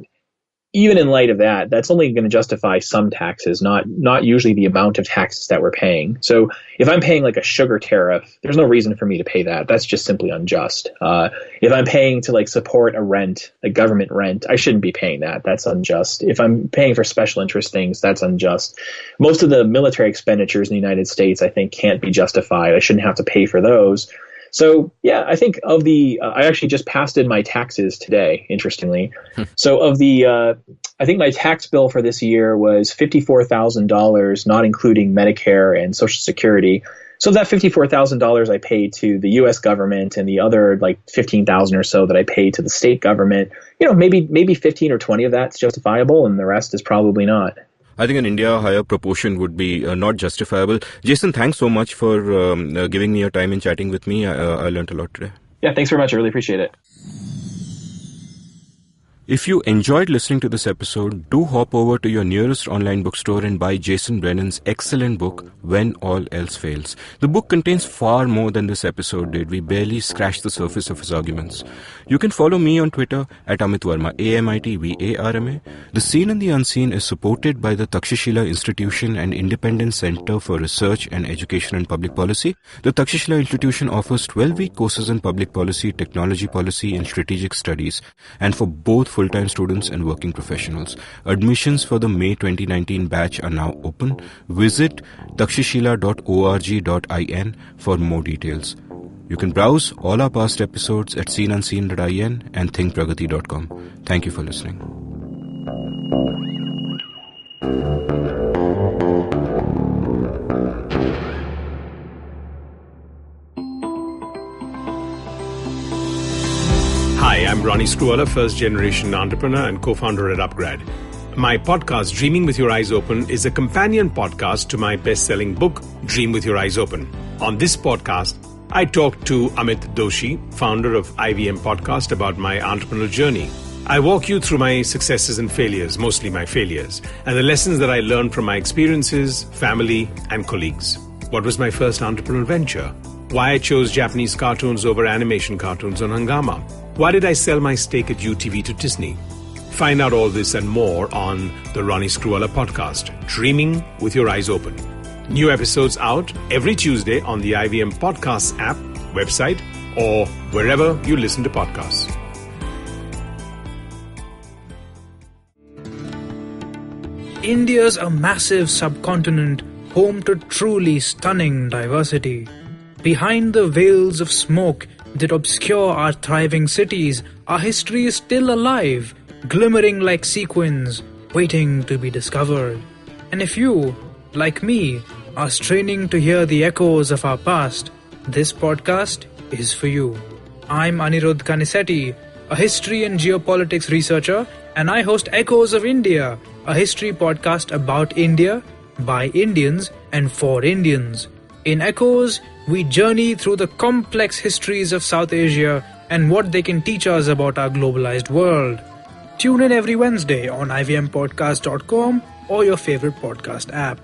even in light of that, that's only going to justify some taxes, not usually the amount of taxes that we're paying. So if I'm paying like a sugar tariff, there's no reason for me to pay that. That's just simply unjust. If I'm paying to like support a government rent, I shouldn't be paying that. That's unjust. If I'm paying for special interest things, that's unjust. Most of the military expenditures in the United States, I think, can't be justified. I shouldn't have to pay for those. So, yeah, I think of the I actually just passed in my taxes today, interestingly. So of the I think my tax bill for this year was $54,000, not including Medicare and Social Security. So that $54,000 I paid to the U.S. government, and the other like $15,000 or so that I paid to the state government, maybe 15 or 20 of that's justifiable, and the rest is probably not.
I think in India, a higher proportion would be not justifiable. Jason, thanks so much for giving me your time and chatting with me. I learned a lot today.
Yeah, thanks very much. I really appreciate it.
If you enjoyed listening to this episode, do hop over to your nearest online bookstore and buy Jason Brennan's excellent book, When All Else Fails. The book contains far more than this episode did. We barely scratched the surface of his arguments. You can follow me on Twitter at Amit Varma, AmitVarma. The Seen and the Unseen is supported by the Takshashila Institution and Independent Center for Research and Education in Public Policy. The Takshashila Institution offers 12-week courses in public policy, technology policy, and strategic studies, and for both full-time students and working professionals. Admissions for the May 2019 batch are now open. Visit takshashila.org.in for more details. You can browse all our past episodes at seenunseen.in and thinkpragati.com. Thank you for listening.
Hi, I'm Ronnie Screwala, first-generation entrepreneur and co-founder at Upgrad. My podcast, Dreaming with Your Eyes Open, is a companion podcast to my best-selling book, Dream with Your Eyes Open. On this podcast, I talk to Amit Doshi, founder of IVM Podcast, about my entrepreneurial journey. I walk you through my successes and failures, mostly my failures, and the lessons that I learned from my experiences, family, and colleagues. What was my first entrepreneurial venture? Why I chose Japanese cartoons over animation cartoons on Hungama? Why did I sell my stake at UTV to Disney? Find out all this and more on the Ronnie Screwala podcast, Dreaming with Your Eyes Open. New episodes out every Tuesday on the IVM Podcasts app, website, or wherever you listen to podcasts.
India's a massive subcontinent, home to truly stunning diversity. Behind the veils of smoke that obscure our thriving cities, our history is still alive, glimmering like sequins, waiting to be discovered. And if you, like me, are straining to hear the echoes of our past, this podcast is for you. I'm Anirudh Kanisetti, a history and geopolitics researcher, and I host Echoes of India, a history podcast about India by Indians and for Indians. In Echoes, we journey through the complex histories of South Asia and what they can teach us about our globalized world. Tune in every Wednesday on ivmpodcast.com or your favorite podcast app.